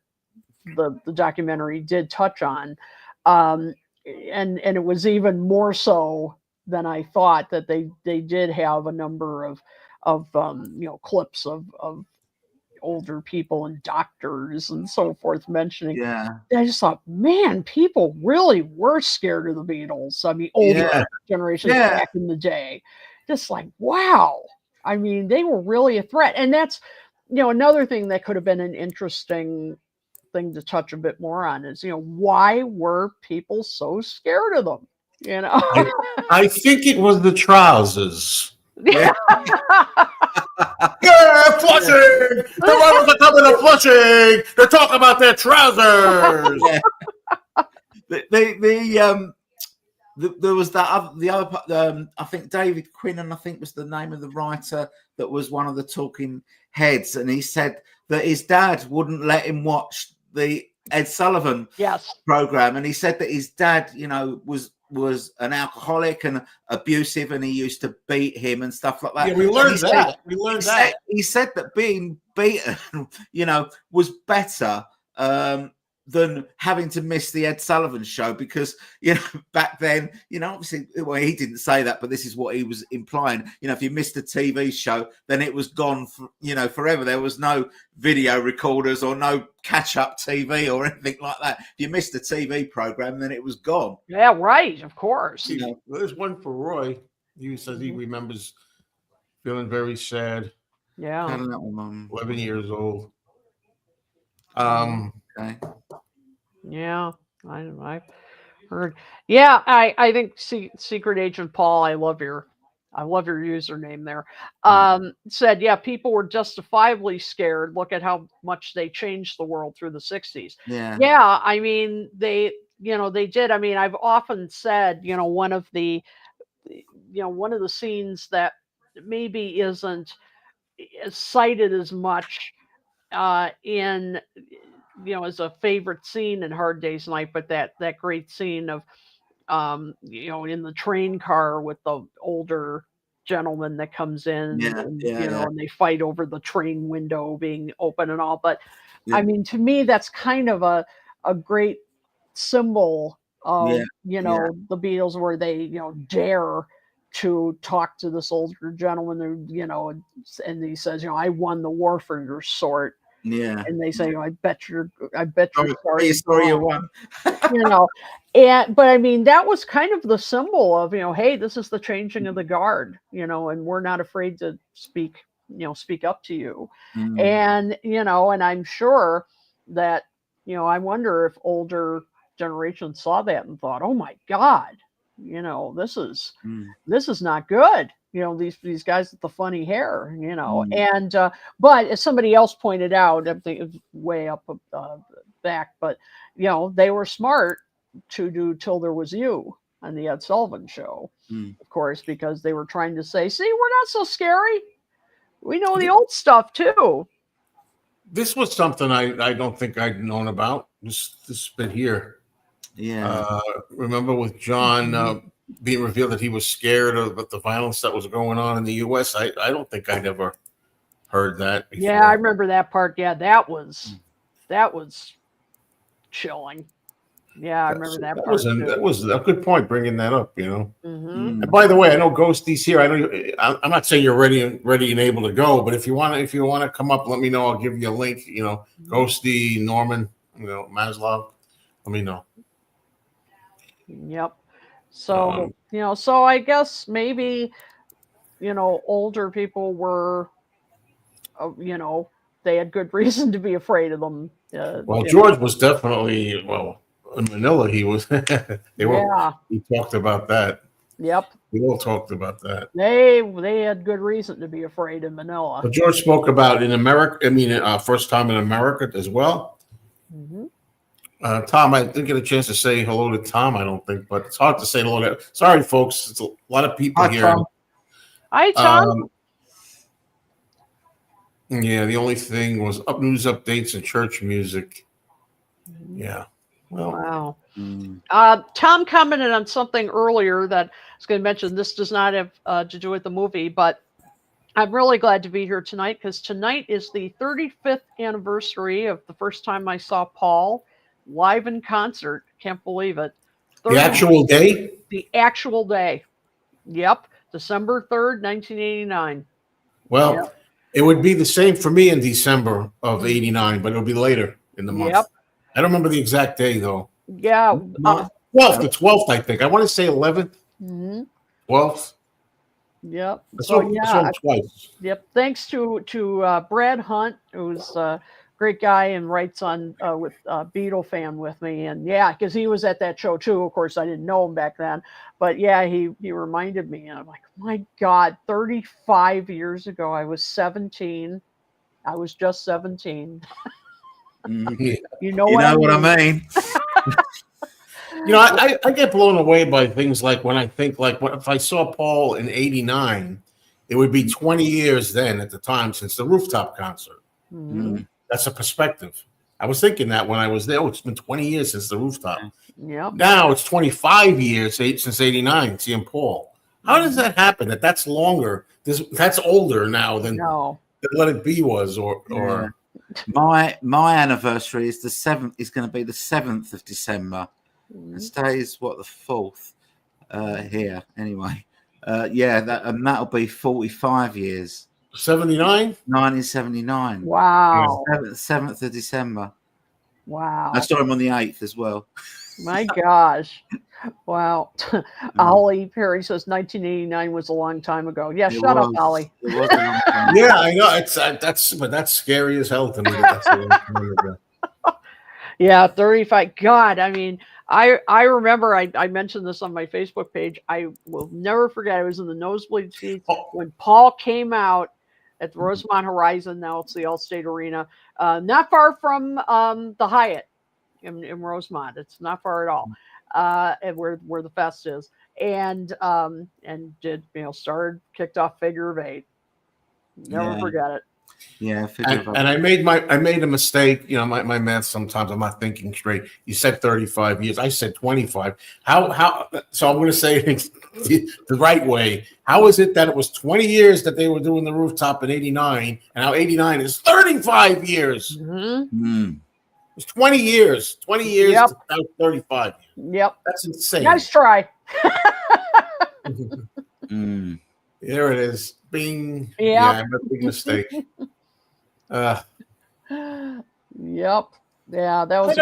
the documentary did touch on. And it was even more so than I thought that they did have a number of clips of older people and doctors and so forth mentioning. Yeah. I just thought, man, people really were scared of the Beatles. I mean, older generations back in the day. Just like, wow. I mean, they were really a threat. And that's, another thing that could have been an interesting thing to touch a bit more on is, why were people so scared of them? I think it was the trousers. Yeah. Yeah, Flushing! The Rebels are coming to Flushing! They're talking about their trousers! There was the other I think David Quinnan, I think was the name of the writer that was one of the talking heads, and he said that his dad wouldn't let him watch the Ed Sullivan program, and he said that his dad, was an alcoholic and abusive, and he used to beat him and stuff like that. Yeah, we learned that. He said that being beaten, was better than having to miss the Ed Sullivan show because, back then, obviously, well, he didn't say that, but this is what he was implying. If you missed a TV show, then it was gone, forever. There was no video recorders or no catch-up TV or anything like that. If you missed a TV program, then it was gone. Yeah, right. Of course. There's one for Roy. He says he remembers feeling very sad. Yeah. 11 years old. Okay. Yeah, I heard. Yeah, I think Secret Agent Paul, I love your username there. Said, yeah, people were justifiably scared. Look at how much they changed the world through the 60s. Yeah, I mean, they did. I mean, I've often said, one of the scenes that maybe isn't cited as much in as a favorite scene in Hard Day's Night, but that great scene of in the train car with the older gentleman that comes in and they fight over the train window being open and all. But I mean, to me, that's kind of a great symbol of the Beatles, where they dare to talk to this older gentleman, and he says, I won the war for your sort. Yeah. And they say, I bet you're sorry you won. But I mean, that was kind of the symbol of, hey, this is the changing of the guard, and we're not afraid to speak up to you. And, and I'm sure that, I wonder if older generations saw that and thought, oh my God, this is not good. These guys with the funny hair, and but as somebody else pointed out, I think it was way up back, but they were smart to do Till There Was You on the Ed Sullivan show, of course, because they were trying to say, see, we're not so scary. We know the old stuff too. This was something I don't think I'd known about. This bit here. Yeah. Remember with John being revealed that he was scared of the violence that was going on in the U.S. I don't think I'd ever heard that before. Yeah, I remember that part. Yeah, that was chilling. Yeah, I remember that part. That was a good point bringing that up, you know. Mm-hmm. And by the way, I know Ghosty's here. I know I'm not saying you're ready and able to go, but if you want to come up, let me know. I'll give you a link. You know, Ghosty, Norman, you know, Maslov. Let me know. Yep. So you know, so I guess maybe older people were, you know, they had good reason to be afraid of them. Well, George was definitely in Manila. He was. Yeah. He talked about that. Yep. We all talked about that. They had good reason to be afraid in Manila. But George spoke about in America. I mean, first time in America as well. Mm-hmm. Tom, I didn't get a chance to say hello to Tom. I don't think, but it's hard to say hello to. Sorry, folks. It's a lot of people Hi, here. Tom. Hi, Tom. Yeah, the only thing was news updates and church music. Yeah. Well, Wow. Mm. Tom commented on something earlier that I was going to mention. This does not have to do with the movie, but I'm really glad to be here tonight because tonight is the 35th anniversary of the first time I saw Paul live in concert. Can't believe it. the actual day? The actual day. Yep. December 3rd, 1989. Well, Yep. It would be the same for me in December of '89, but it'll be later in the month. Yep. I don't remember the exact day though. Yeah. 12th, the 12th, I think. I want to say 11th. Mm-hmm. 12th. Yep. I So saw him twice. Yep. Thanks to Brad Hunt, who's a great guy and writes on with Beatle fan with me, and yeah, because he was at that show too. Of course, I didn't know him back then, but yeah, he reminded me, and I'm like, my God, 35 years ago, I was 17. I was just 17. You know what I mean? You know, I get blown away by things like when I think like if I saw Paul in '89, it would be 20 years then at the time since the rooftop concert. Mm-hmm. That's a perspective. I was thinking that when I was there. Oh, it's been 20 years since the rooftop. Yep. Now it's 25 years since '89 seeing Paul. How does that happen? That's longer. That's older now than Let It Be was or. My anniversary is the 7th. Is going to be the 7th of December. Today's what, the 4th here. Anyway, that'll be 45 years. 79? 1979. Wow. 7th of December. Wow. I saw him on the 8th as well. My gosh. Wow. Ollie Perry says 1989 was a long time ago. Yeah, shut up, Ollie. It was a long time. Yeah, I know. That's scary as hell to me. That's a long time ago. Yeah, 35. God, I mean, I remember I mentioned this on my Facebook page. I will never forget. I was in the nosebleed seats when Paul came out at the Rosemont Horizon. Now it's the Allstate Arena, not far from the Hyatt in Rosemont. It's not far at all, and where the fest is. And did kicked off Figure of Eight. Never forget it. Yeah, and I made a mistake. You know, my math sometimes I'm not thinking straight. You said 35 years. I said 25. How? So I'm going to say it the right way. How is it that it was 20 years that they were doing the rooftop in '89, and now '89 is 35 years? Mm-hmm. It's 20 years. 20 years. Yep. Now 35. Yep. That's insane. Nice try. There it is. Bing. Yep. Yeah, I made a big mistake. Yep. Yeah, that was.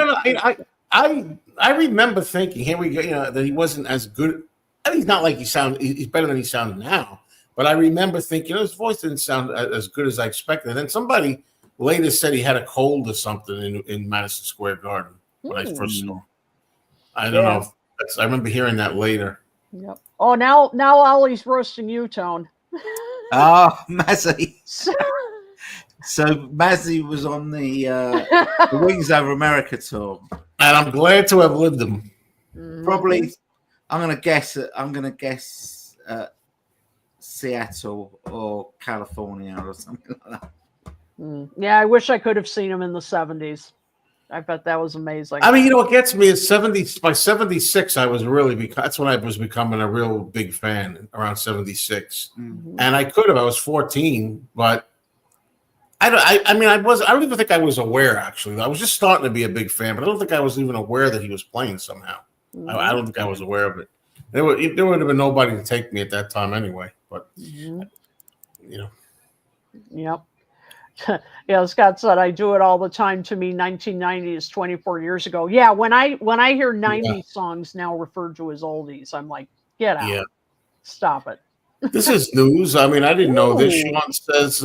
I don't know. I remember thinking, here we go, that he wasn't as good. I mean, he's not like he's better than he sounded now. But I remember thinking, his voice didn't sound as good as I expected. And then somebody later said he had a cold or something in Madison Square Garden when I first saw him. I don't know. I remember hearing that later. Yep. Oh, now Ollie's roasting you, Tone. Oh, Mazzy. So Mazzy was on the Wings Over America tour, and I'm glad to have lived them. Probably, I'm gonna guess Seattle or California or something like that. Yeah, I wish I could have seen him in the 70s. I bet that was amazing. I mean, what gets me is by 76, I was that's when I was becoming a real big fan, around 76. And I was 14, but I mean, I don't even think I was aware, actually. I was just starting to be a big fan, but I don't think I was even aware that he was playing somehow. I don't think I was aware of it. There would have been nobody to take me at that time anyway, but, you know. Yep. Yeah, Scott said I do it all the time. To me, 1990 is 24 years ago. Yeah, when I hear 90s songs now referred to as oldies, I'm like, get out. Yeah. Stop it. This is news. I mean, I didn't know this. Ooh. Sean says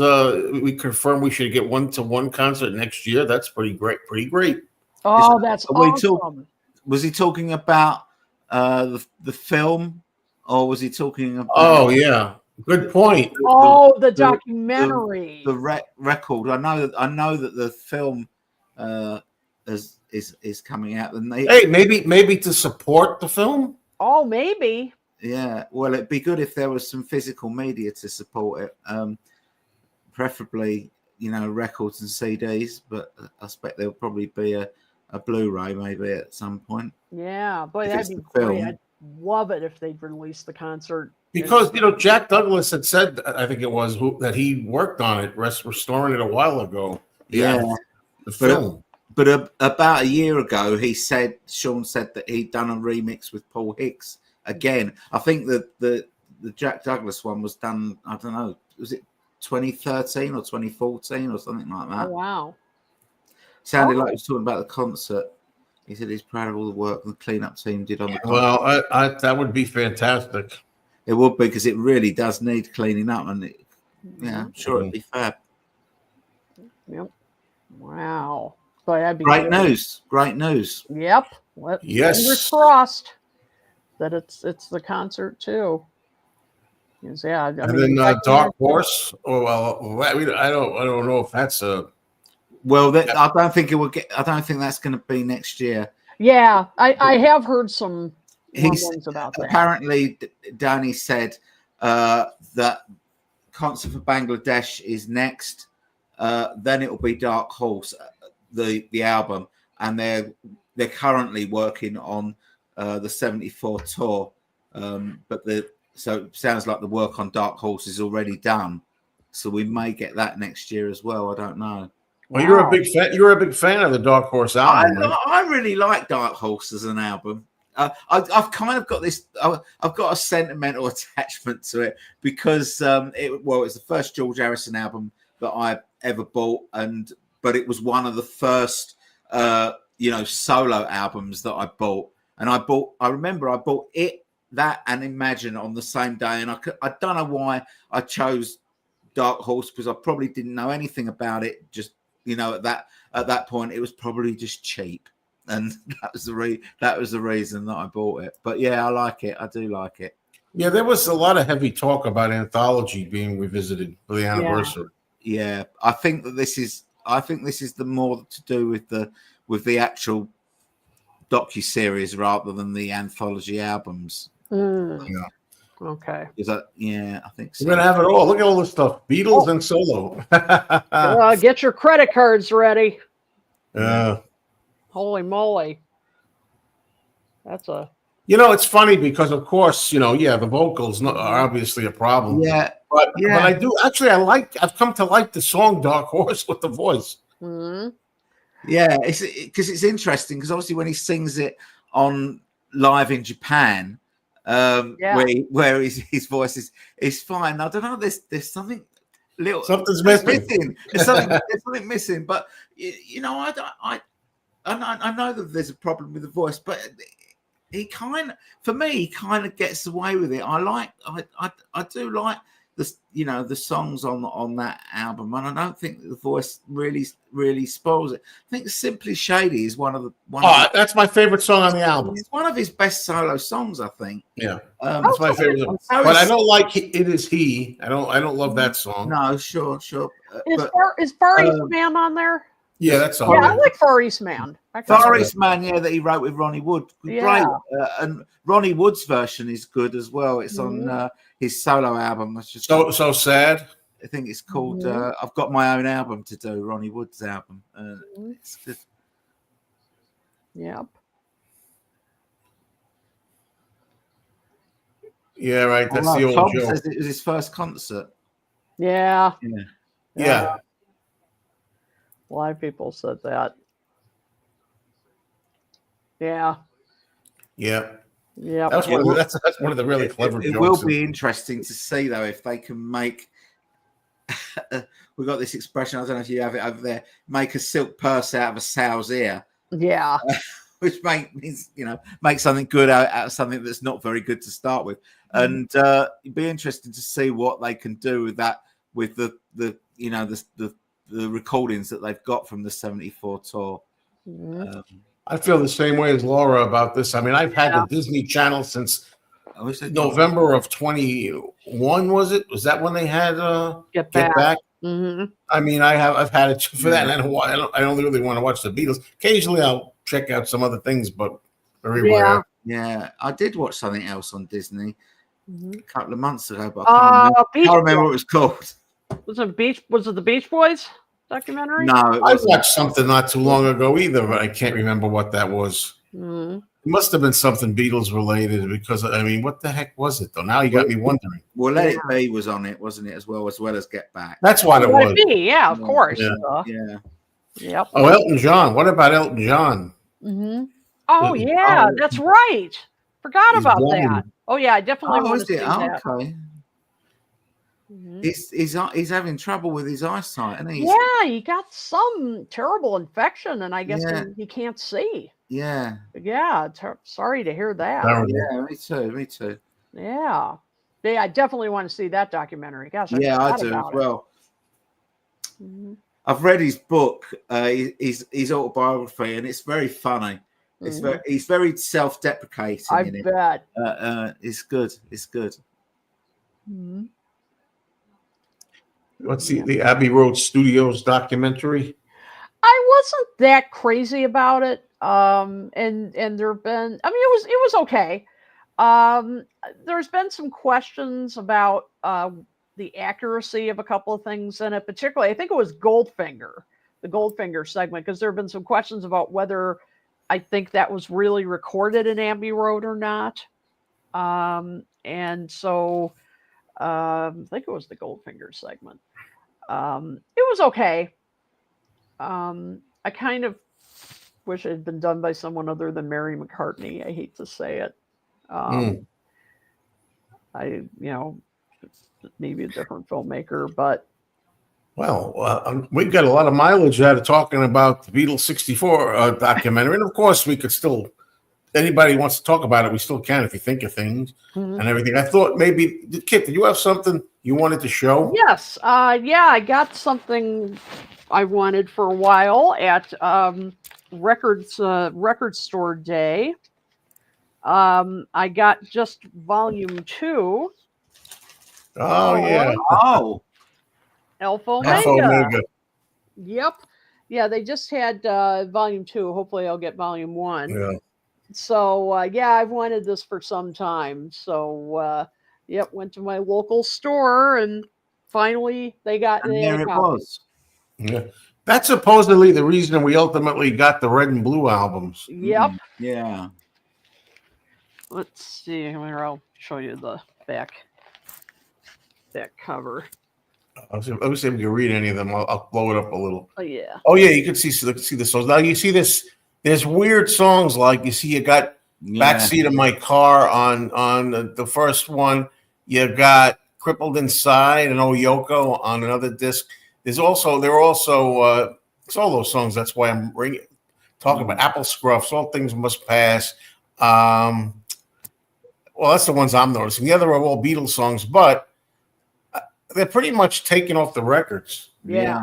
we confirm we should get 1-to-1 concert next year. That's pretty great. Pretty great. Oh, that's awesome. Was he talking about the film, or was he talking about? Oh yeah, good point. The documentary, the record. I know that the film is coming out. And maybe to support the film. Oh, maybe. Yeah, well, it'd be good if there was some physical media to support it, preferably, records and CDs. But I expect there'll probably be a Blu-ray maybe at some point. Yeah, boy, that'd be great. I'd love it if they'd release the concert. Because Jack Douglas had said, I think it was, that he worked on it, restoring it a while ago. Yeah, the film. But about a year ago, Sean said that he'd done a remix with Paul Hicks. Again, I think that the Jack Douglas one was done, I don't know, was it 2013 or 2014 or something like that? Oh, wow. Sounded like he was talking about the concert. He said he's proud of all the work the cleanup team did on the concert. Well, that would be fantastic. It would be, because it really does need cleaning up, and I'm sure it'd be fab. Yep. Wow. Boy, that'd be great news. Great news. Yep. Yes. Fingers crossed that it's the concert too. Yeah. And then Dark Horse. Oh well, I don't know if that's a. Well, I don't think it will get. I don't think that's going to be next year. Yeah, I have heard some rumblings about that. Apparently, Danny said that Concert for Bangladesh is next. Then it will be Dark Horse, the album, and they're currently working on the 74 tour. So it sounds like the work on Dark Horse is already done. So we may get that next year as well. I don't know. Well, you're a big fan. You're a big fan of the Dark Horse album. I really like Dark Horse as an album. I've kind of got this. I've got a sentimental attachment to it because it's the first George Harrison album that I ever bought, but it was one of the first solo albums that I bought. And I remember I bought that and Imagine on the same day, and I don't know why I chose Dark Horse, because I probably didn't know anything about it. Just at that point, it was probably just cheap, and that was the reason that I bought it. But yeah, I like it. I do like it. Yeah, there was a lot of heavy talk about Anthology being revisited for the anniversary. Yeah, I think this is the more to do with the actual docuseries rather than the anthology albums. Yeah. Okay. Is that? Yeah, I think so. We're gonna have it all. Look at all this stuff: Beatles and solo. Get your credit cards ready. Yeah. Holy moly! That's a. It's funny because, of course, the vocals are obviously a problem. Yeah. But I do actually. I've come to like the song "Dark Horse" with the voice. Mm-hmm. Yeah, because it's interesting, because obviously when he sings it on live in Japan, where his voice is fine. I don't know. There's something little. Something's missing. There's something missing. But I know that there's a problem with the voice, but he kind of gets away with it. I do like the songs on that album, and I don't think the voice really spoils it. I think Simply Shady is that's my favorite song on the album. It's one of his best solo songs, I think. Yeah, that's my favorite song. But I don't like "It Is He." I don't love that song. No, sure. Is Far East Man on there? Yeah, that's all. Yeah, I like Far East Man. Far East Man, that he wrote with Ronnie Wood. Great. And Ronnie Wood's version is good as well. It's on his solo album. That's just so sad. I think it's called I've Got My Own Album to Do, Ronnie Wood's album. It's good. Yep. Yeah, right. That's the old Tom joke. says it was his first concert. Yeah. Yeah. A lot of people said that. Yeah. Yeah. Yeah. That's one of the really clever It jokes. will be interesting to see though if they can make. We've got this expression. I don't know if you have it over there. Make a silk purse out of a sow's ear. Yeah. Which means make something good out of something that's not very good to start with, and it'd be interesting to see what they can do with that, with the recordings that they've got from the '74 tour. I feel the same way as Laura about this. I mean, I've had the Disney Channel since November of 21. Was it? Was that when they had Get Back? Mm-hmm. I mean, I've had it for that, and I don't really want to watch the Beatles. Occasionally, I'll check out some other things, but very rare. Yeah, I did watch something else on Disney a couple of months ago, but I can't remember what it was called. Was it the Beach Boys documentary? No, I watched something not too long ago either, but I can't remember what that was. Mm-hmm. It must have been something Beatles related, because I mean, what the heck was it though? Now you got me wondering. Well, Let It Be was on it, wasn't it, as well as Get Back? That's what it was. Yeah, of course. Yeah. Yep. Oh, Elton John. What about Elton John? Mm-hmm. Oh yeah, that's right. Forgot about that. Oh yeah, I definitely want to see that. Okay. Mm-hmm. He's having trouble with his eyesight, isn't he? Yeah, he got some terrible infection, and I guess he can't see. Yeah. Yeah. Sorry to hear that. Yeah, me too. Yeah. I definitely want to see that documentary. Gosh, I do as well. Mm-hmm. I've read his book, his autobiography, and it's very funny. It's he's very self-deprecating. I in bet. It's good. It's good. Mm-hmm. What's the Abbey Road Studios documentary? I wasn't that crazy about it. And there've been, I mean, it was okay. There's been some questions about the accuracy of a couple of things in it, particularly I think it was the Goldfinger segment, because there have been some questions about whether I think that was really recorded in Abbey Road or not. And so I think it was the Goldfinger segment. It was okay. I kind of wish it had been done by someone other than Mary McCartney. I hate to say it. Maybe a different filmmaker, but. Well, we've got a lot of mileage out of talking about the Beatles '64 documentary. And of course, we could still, anybody who wants to talk about it, we still can if you think of things and everything. I thought maybe, Kit, did you have something you wanted to show? Yes. I got something I wanted for a while at Record Store Day. I got just volume 2. Oh, yeah. Oh. Alpha Omega. Omega. Yep. Yeah, they just had volume 2. Hopefully I'll get volume 1. Yeah. So, I've wanted this for some time. So, went to my local store and finally they got it. There it was. Yeah. That's supposedly the reason we ultimately got the Red and Blue albums. Yep. Yeah. Let's see. Here, I'll show you the back cover. Let me see if we can read any of them. I'll blow it up a little. Oh yeah. Oh yeah, you can see the songs. Now you see this. There's weird songs like you got Backseat of My Car on the first one. You got Crippled Inside and Oh Yoko on another disc. There are also it's all those songs. That's why I'm talking about Apple Scruffs. All Things Must Pass. Well, that's the ones I'm noticing. The other are all Beatles songs, but they're pretty much taken off the records. Yeah.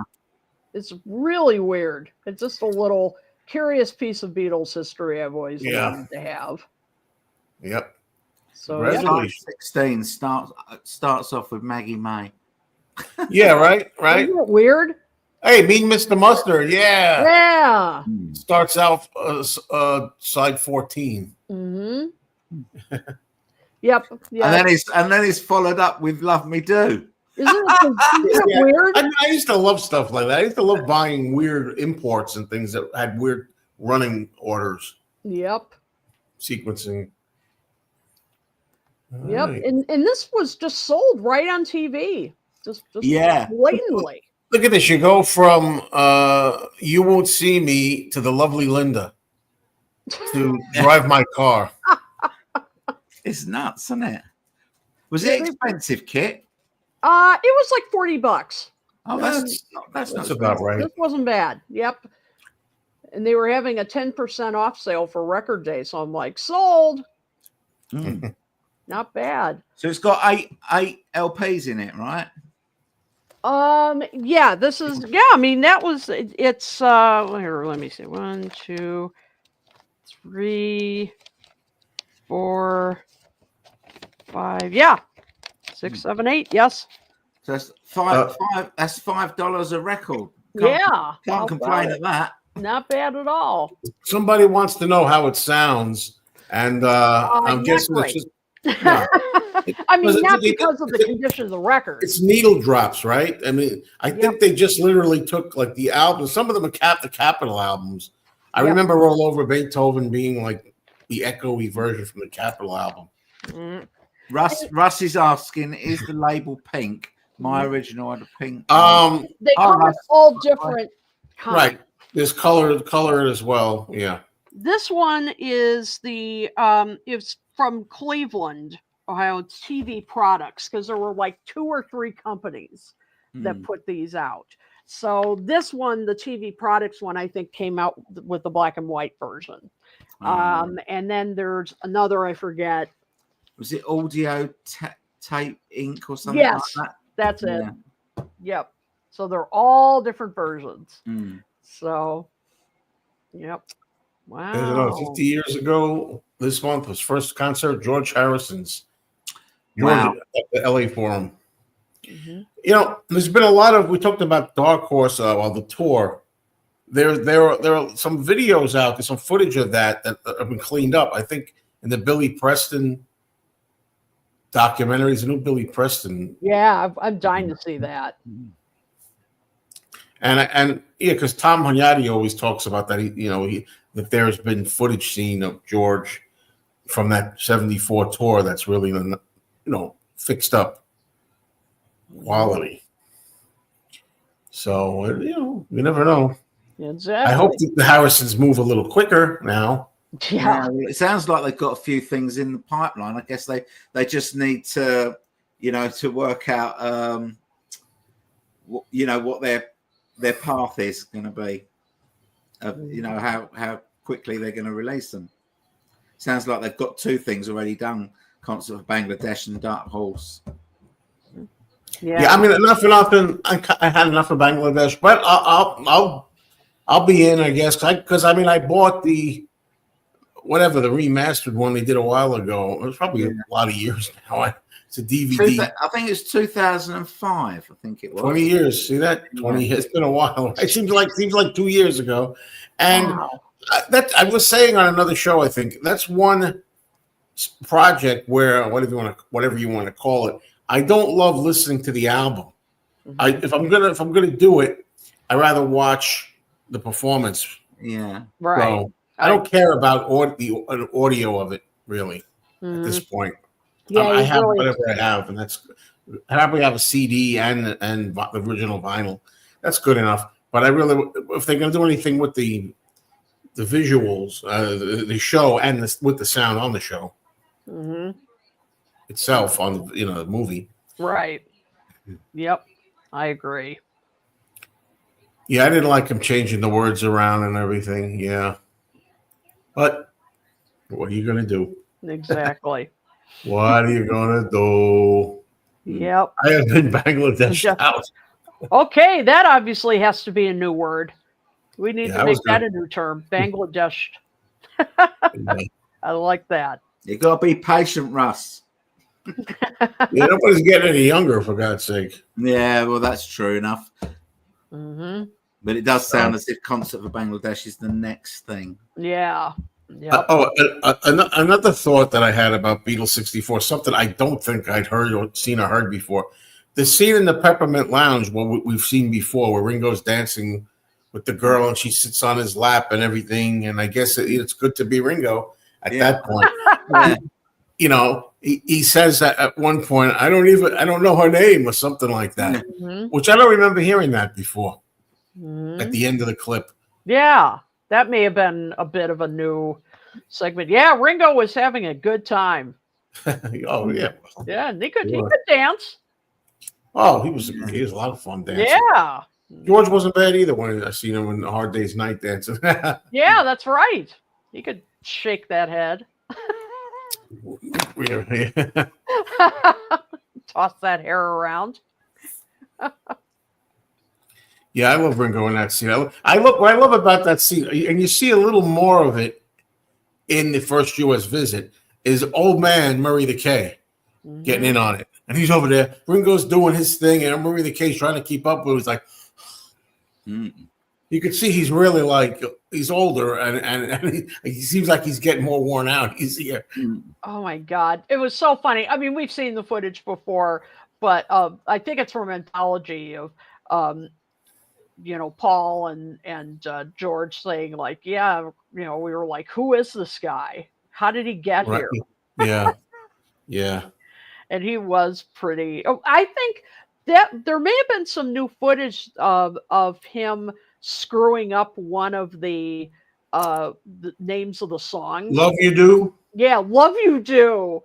It's really weird. It's just a little curious piece of Beatles history I've always wanted to have. Yep. So 16 starts off with Maggie May. Yeah, right. Isn't it weird? Hey, Mean Mr. Mustard. Yeah. Yeah. Starts out side 14. Mm-hmm. Yep. Yeah. And then he's followed up with Love Me Do. Isn't it weird? I used to love stuff like that. I used to love buying weird imports and things that had weird running orders. Yep. Sequencing. All yep. right. And this was just sold right on TV. Just blatantly. Look at this. You go from You Won't See Me to the lovely Linda to Drive My Car. It's nuts, isn't it? Was it expensive, Kit? It was like $40. Oh, that's not about right. This wasn't bad. Yep. And they were having a 10% off sale for Record Day, so I'm like, sold. Not bad. So it's got eight LPs in it, right? Yeah, this is I mean, that was it's here, let me see. 1, 2, 3, 4, 5. Yeah. 6, 7, 8. Yes. So that's five. That's $5 a record. Can't complain at that. Not bad at all. Somebody wants to know how it sounds, and I'm guessing it's just. No. I mean, not because of the condition of the record. It's needle drops, right? I mean, I think they just literally took like the albums. Some of them are the Capitol albums. I remember Roll Over Beethoven being like the echoey version from the Capitol album. Russ is asking, is the label pink? My original had a pink. They come in all different kinds. Right. There's color as well. Yeah. This one is it's from Cleveland, Ohio. It's TV Products, because there were like 2 or 3 companies that put these out. So this one, the TV Products one, I think came out with the black and white version. And then there's another, I forget. Was it Audio Tape Inc. or something like that? That's it. Yep. So they're all different versions. So, yep. Wow. I don't know, 50 years ago, this month was first concert, George Harrison's. At the LA Forum. You know, there's been a lot of, we talked about Dark Horse on the tour. There are some videos out there, some footage of that have been cleaned up. I think in the Billy Preston documentaries, the new Billy Preston. Yeah, I'm dying to see that. And because Tom Hunyadi always talks about that. That there's been footage seen of George from that '74 tour that's really fixed up quality. So you never know. Exactly. I hope the Harrisons move a little quicker now. Yeah. It sounds like they've got a few things in the pipeline. I guess they just need to, to work out, what their path is going to be. How quickly they're going to release them. Sounds like they've got 2 things already done: Concert of Bangladesh and Dark Horse. Yeah. I mean, enough for nothing. I had enough of Bangladesh, but I'll be in, I guess, because I bought the remastered one they did a while ago. It was probably a lot of years now. It's a DVD. I think it's 2005. I think it was 20 years. See that? 20 years. It's been a while. It seems like 2 years ago. And that I was saying on another show, I think that's one project where whatever you want to call it. I don't love listening to the album. If I'm gonna do it, I rather watch the performance. Yeah, right. So I don't care about the audio of it really at this point. Yeah, I have whatever I have, and I probably have a CD and the original vinyl. That's good enough. But if they're gonna do anything with the visuals, the show, and with the sound on the show itself, on the movie, right? Yep, I agree. Yeah, I didn't like him changing the words around and everything. Yeah, but what are you gonna do? Exactly. What are you gonna do? Yep. I have been Bangladesh out. Okay, that obviously has to be a new word. We need to make that a new term. Bangladesh. I like that. You gotta be patient, Russ. Nobody's getting any younger, for God's sake. Yeah, well, that's true enough. But it does sound as if Concert for Bangladesh is the next thing. Yeah. Yep. Another thought that I had about Beatles 64, something I don't think I'd heard or seen or heard before. The scene in the Peppermint Lounge, what we've seen before, where Ringo's dancing with the girl and she sits on his lap and everything. And I guess it's good to be Ringo at that point. he says that at one point, I don't know her name or something like that, which I don't remember hearing that before at the end of the clip. Yeah, that may have been a bit of a new segment. Yeah, Ringo was having a good time. Oh yeah, yeah, and he could dance. Oh, he was a lot of fun dancing. Yeah, George wasn't bad either when I seen him in the Hard Day's Night dancing. Yeah, that's right. He could shake that head. Toss that hair around. Yeah, I love Ringo in that scene. What I love about that scene, and you see a little more of it in the first U.S. visit, is old man Murray the K getting in on it. And he's over there. Ringo's doing his thing, and Murray the K's trying to keep up with him. He's like, you can see he's really like, he's older, and he seems like he's getting more worn out. He's here. Oh, my God. It was so funny. I mean, we've seen the footage before, but I think it's from Anthology of, Paul and George saying, like, yeah, we were like, who is this guy? How did he get here? Yeah. Yeah. And he was pretty. Oh, I think that there may have been some new footage of him screwing up one of the names of the songs. Love You Do? Yeah, Love You Do.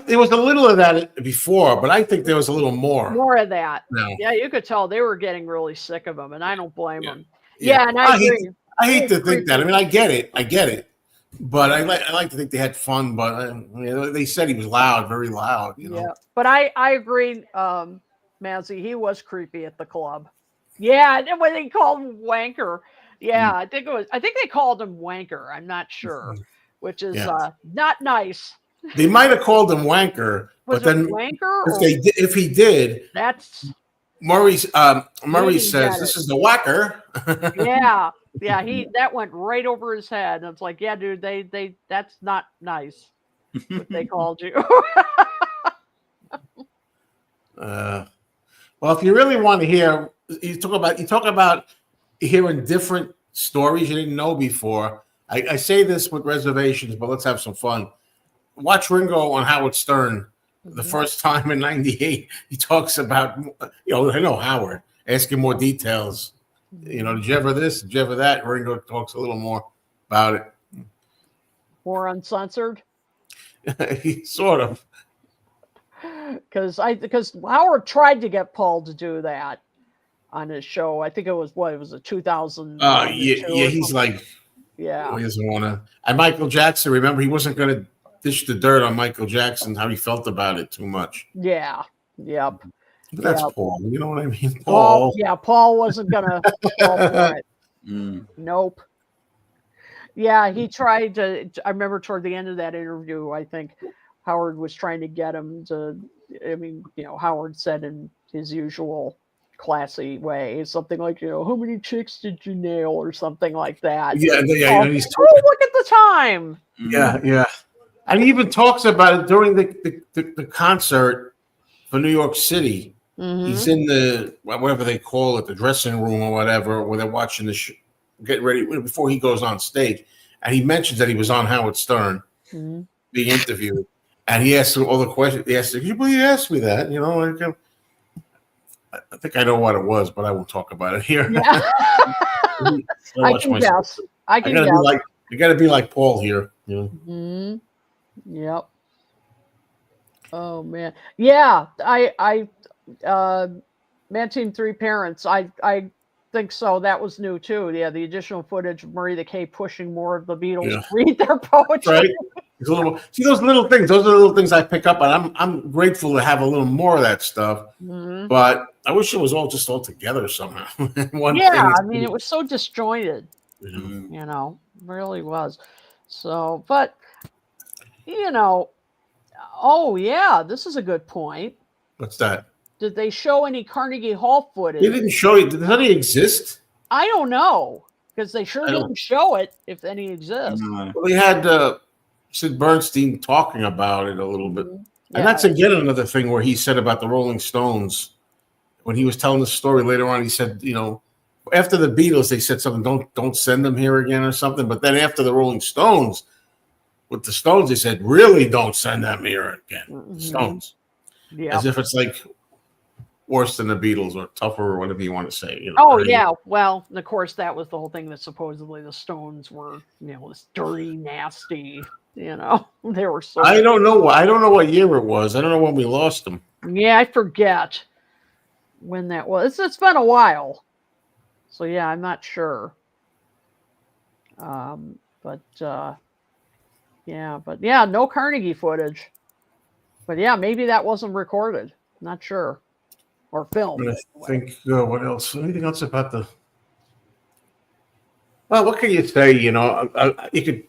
There was a little of that before, but I think there was a little more. More of that. No. Yeah, you could tell they were getting really sick of him, and I don't blame them. Yeah, and I agree. I hate to think that. I mean, I get it. But I like to think they had fun. But they said he was loud, very loud. Yeah, but I agree, Mazzy. He was creepy at the club. Yeah, and when they called him Wanker. Yeah, I think they called him Wanker. I'm not sure, which is not nice. They might have called him Wanker, was but then Wanker? If he did, that's Murray says this is the whacker. Yeah, that went right over his head. And it's like, yeah, dude, they that's not nice what they called you. Well, if you really want to hear, you talk about hearing different stories you didn't know before. I say this with reservations, but let's have some fun. Watch Ringo on Howard Stern the first time in '98. He talks about, I know Howard, asking more details. Did you ever this? Did you ever that? Ringo talks a little more about it. More uncensored? Sort of. Because Howard tried to get Paul to do that on his show. I think it was a 2000. He's like, he doesn't want to. And Michael Jackson, remember, he wasn't going to dish the dirt on Michael Jackson, how he felt about it too much. Yeah. Yep. But that's Paul. You know what I mean? Paul. Paul wasn't going to fall for it. Nope. Yeah, he tried to. I remember toward the end of that interview, I think Howard was trying to get him to. I mean, Howard said in his usual classy way, something like, how many chicks did you nail, or something like that. Yeah. Look at the time. Yeah. And he even talks about it during the concert for New York City. He's in the, whatever they call it, the dressing room or whatever, where they're watching the get ready before he goes on stage. And he mentions that he was on Howard Stern being interviewed. And he asked all the questions. He asked, "Can you believe you asked me that?" I think I know what it was, but I won't talk about it here. Yeah. I can guess. I got to be like Paul here. Yep. Oh man. Yeah. I Man Team 3 Parents. I think so. That was new too. Yeah. The additional footage of Murray the K pushing more of the Beatles to read their poetry. Right. See those little things. Those are the little things I pick up on. I'm grateful to have a little more of that stuff. But I wish it was all together somehow. I mean, it was so disjointed. Really was. So, but oh yeah, this is a good point. What's that? Did they show any Carnegie Hall footage? They didn't show it. Did any exist? I don't know, because they sure didn't show it, if any exists. Well, they had Sid Bernstein talking about it a little bit. And that's again another thing where he said about the Rolling Stones, when he was telling the story later on, he said, after the Beatles, they said something, don't send them here again or something. But then after the Rolling Stones with the Stones, they said, really don't send that mirror again. Mhm. Stones. Yeah. As if it's like worse than the Beatles or tougher or whatever you want to say. Oh right? yeah. Well, and of course that was the whole thing that supposedly the Stones were, this dirty, nasty. They were so. I don't know. I don't know what year it was. I don't know when we lost them. Yeah, I forget when that was. It's been a while, so yeah, I'm not sure. But yeah, no Carnegie footage. But yeah, maybe that wasn't recorded. Not sure, or filmed. I think what else? Anything else about the? Well, what can you say? You could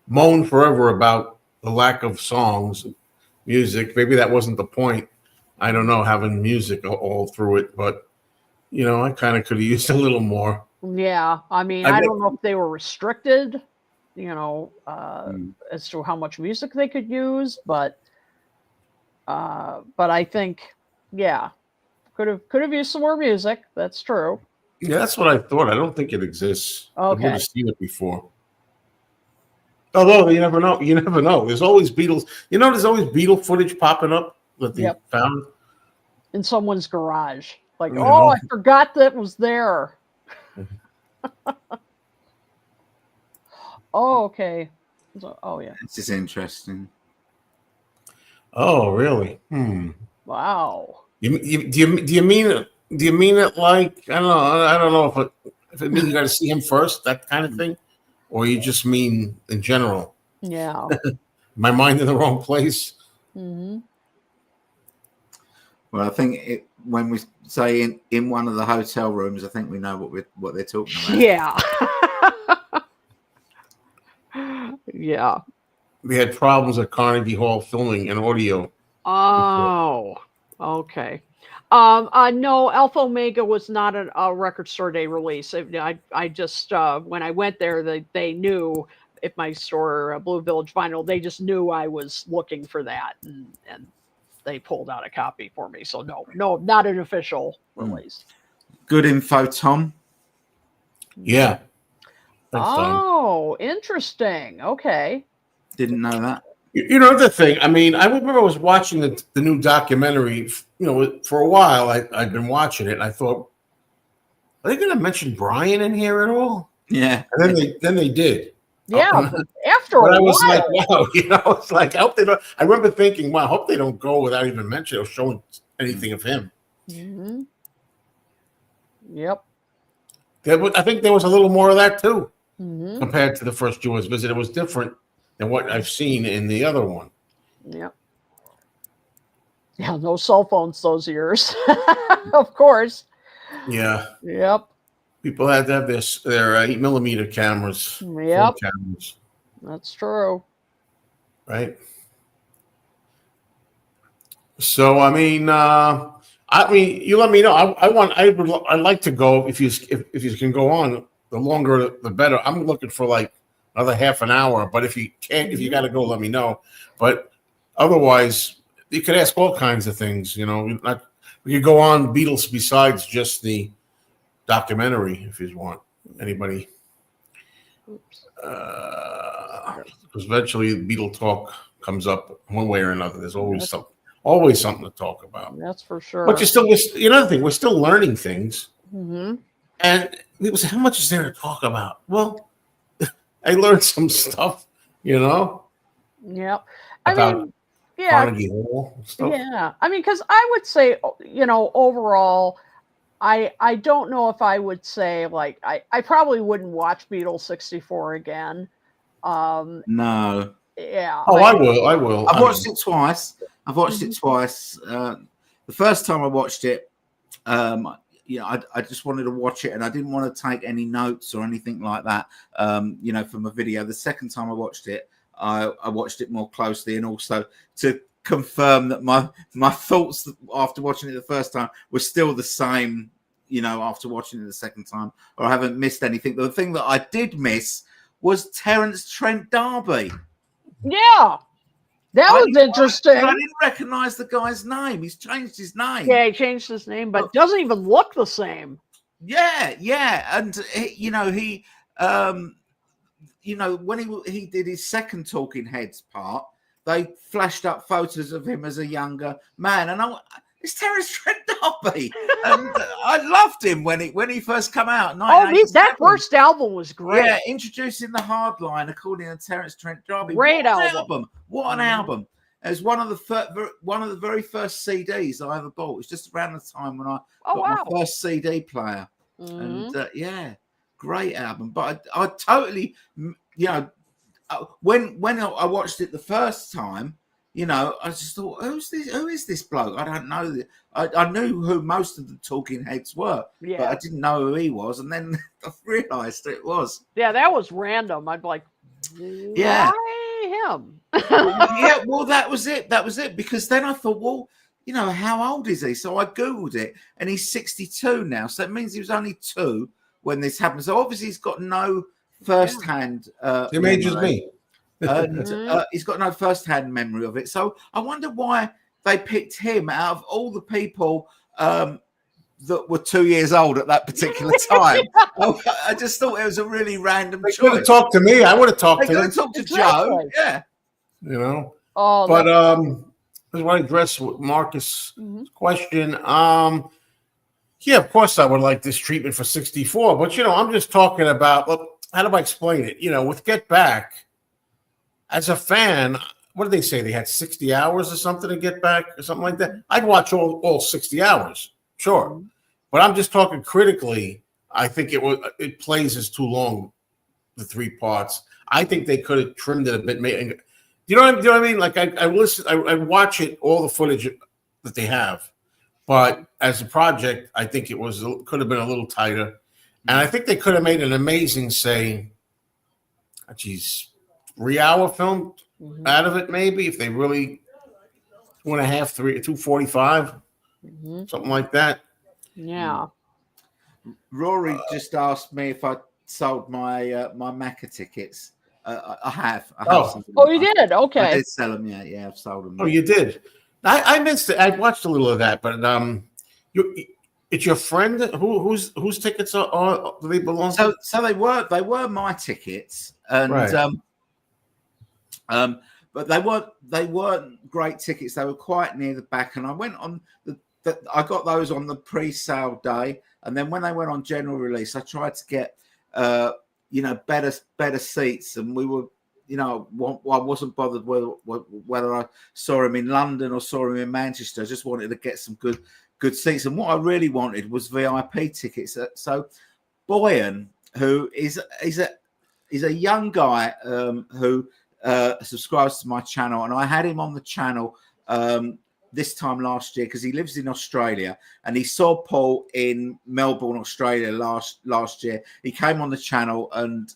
moan forever about the lack of songs, music. Maybe that wasn't the point. I don't know, having music all through it, but I kind of could have used a little more. Yeah, I mean, I don't know if they were restricted, as to how much music they could use, but I think, yeah, could have used some more music. That's true. Yeah, that's what I thought. I don't think it exists. Okay. I would have seen it before. Although you never know. You never know. There's always Beatles. There's always Beatle footage popping up that they found in someone's garage. Like, I forgot that was there. Oh, okay. So, yeah. This is interesting. Oh, really? Wow. Do you mean it? Do you mean it like I don't know if it means you got to see him first, that kind of thing, or you just mean in general? Yeah. My mind in the wrong place. Mm-hmm. Well, I think when we say in one of the hotel rooms, I think we know what they're talking about. Yeah. Yeah. We had problems at Carnegie Hall filming and audio. Oh, okay. No, Alpha Omega was not a Record Store Day release. I just when I went there, they knew if my store Blue Village Vinyl, they just knew I was looking for that, and they pulled out a copy for me. So no, not an official release. Good info, Tom. Yeah. Thanks, Tom. Interesting. Okay. Didn't know that. The thing, I mean, I remember I was watching the new documentary, for a while. I'd been watching it, and I thought, are they going to mention Brian in here at all? Yeah. And then they did. Yeah, after a while. I was like, wow, it's like, I hope they don't. I remember thinking, wow, I hope they don't go without even mentioning or showing anything of him. Mm-hmm. Yep. I think there was a little more of that too, compared to the first Jewish visit. It was different than what I've seen in the other one. Yep. Yeah, no cell phones those years, of course. Yeah. Yep. People had to have their 8mm cameras. Yep. Cameras. That's true. Right. So I mean, you let me know. I'd like to go if you can go on. The longer, the better. I'm looking for like another half an hour. But if you can't, if you got to go, let me know. But otherwise, you could ask all kinds of things. We could go on Beatles besides just the documentary if you want. Anybody? Because eventually Beatle talk comes up one way or another. There's always something to talk about. That's for sure. But another thing, we're still learning things. Mm-hmm. And people say, how much is there to talk about? Well, I learned some stuff, Yep. Carnegie Hall stuff. Yeah. I mean, because I would say, overall, I don't know if I would say, like, I probably wouldn't watch Beatles 64 again. No. Yeah. Oh, I will. I've watched it twice. The first time I watched it, I just wanted to watch it, and I didn't want to take any notes or anything like that, from a video. The second time I watched it, I watched it more closely, and also to confirm that my thoughts after watching it the first time were still the same, after watching it the second time, or I haven't missed anything. The thing that I did miss was Terence Trent D'Arby. Yeah. That was interesting. I didn't recognize the guy's name. He's changed his name. Yeah, he changed his name, but doesn't even look the same. Yeah. And, you know, when he did his second Talking Heads part, they flashed up photos of him as a younger man, and it's Terence Trent D'Arby, and I loved him when he first came out. That first album was great. Yeah, introducing the hard line according to Terence Trent D'Arby. Great album. What an album! It was one of the very first CDs I ever bought. It was just around the time when I got my first CD player, and great album. But I totally, you know, when I watched it the first time, you know, I just thought, who is this bloke? I don't know. I knew who most of the Talking Heads were, but I didn't know who he was. And then I realised it was. Yeah, that was random. I'd be like, why him? Yeah, well, that was it. Because then I thought, well, you know, how old is he? So I Googled it, and he's 62 now. So it means he was only 2 when this happened. So obviously he's got no first-hand same age as me. And he's got no first-hand memory of it. So I wonder why they picked him out of all the people that were 2 years old at that particular time. I just thought it was a really random choice. They could have talked to me. I would have talked to him. They could have talked to Joe. Yeah. You know. Oh, but I just want to address Marcus' question. Yeah, of course I would like this treatment for 64, but you know, I'm just talking about, look, how do I explain it? You know, with Get Back, as a fan, what did they say? They had 60 hours or something to Get Back or something like that. I'd watch all 60 hours, sure. But I'm just talking critically. I think it plays as too long, the 3 parts. I think they could have trimmed it a bit. You know what I mean? Like I watch it, all the footage that they have. But as a project, I think could have been a little tighter. And I think they could have made an amazing, say, 3-hour film out of it, maybe, if they really 2.5, 3, 2:45, something like that. Yeah. Rory just asked me if I sold my my Macca tickets. I have. Oh, you did? Okay. I did sell them. Yeah, I've sold them. Oh, you did. I missed it. I watched a little of that, but it's your friend whose tickets do they belong to? So they were my tickets, and but they weren't great tickets. They were quite near the back, and I went on I got those on the pre-sale day, and then when they went on general release, I tried to get you know, better seats, and we were. You know, I wasn't bothered whether I saw him in London or saw him in Manchester. I just wanted to get some good seats. And what I really wanted was VIP tickets. So Boyan, who is a young guy who subscribes to my channel, and I had him on the channel this time last year because he lives in Australia, and he saw Paul in Melbourne, Australia last year. He came on the channel, and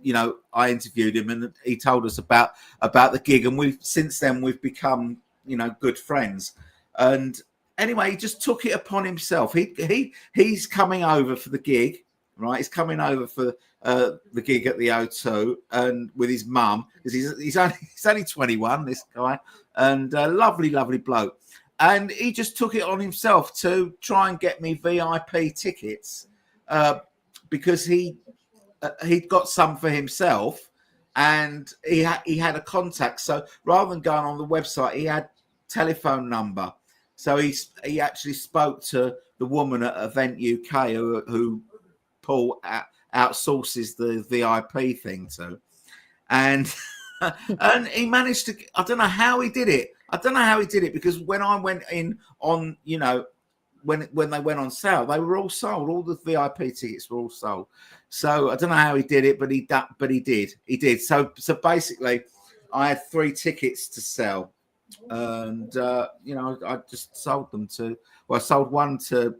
you know, I interviewed him, and he told us about the gig, and since then we've become, you know, good friends. And anyway, he just took it upon himself. He's coming over for the gig, right? He's coming over for the gig at the O2, and with his mum, because he's only 21, this guy, and lovely bloke. And he just took it on himself to try and get me VIP tickets because he'd got some for himself, and he had a contact. So rather than going on the website, he had telephone number. So he actually spoke to the woman at Event UK who Paul outsources the VIP thing to, and and he managed to. I don't know how he did it. Because when I went in on, you know, when they went on sale, they were all sold. All the VIP tickets were all sold. So I don't know how he did it, but he did. He did. So basically, I had 3 tickets to sell, and you know, I just sold them to. Well, I sold one to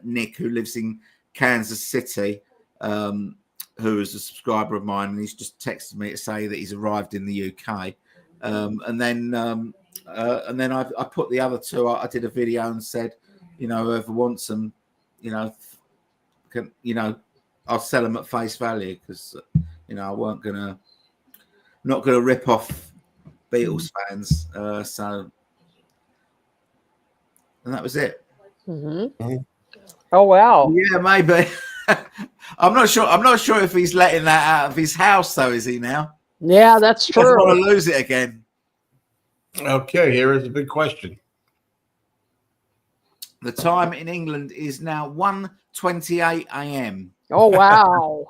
Nick, who lives in Kansas City, who is a subscriber of mine, and he's just texted me to say that he's arrived in the UK, and then I put the other 2. I did a video and said, you know, whoever wants them, you know, I'll sell them at face value, because, you know, I not gonna rip off Beatles fans. So, and that was it. Oh wow! Yeah, maybe. I'm not sure. I'm not sure if he's letting that out of his house, though. Is he now? Yeah, that's He doesn't want true. to lose it again. Okay, here is a big question. The time in England is now 1:28 a.m. Oh wow,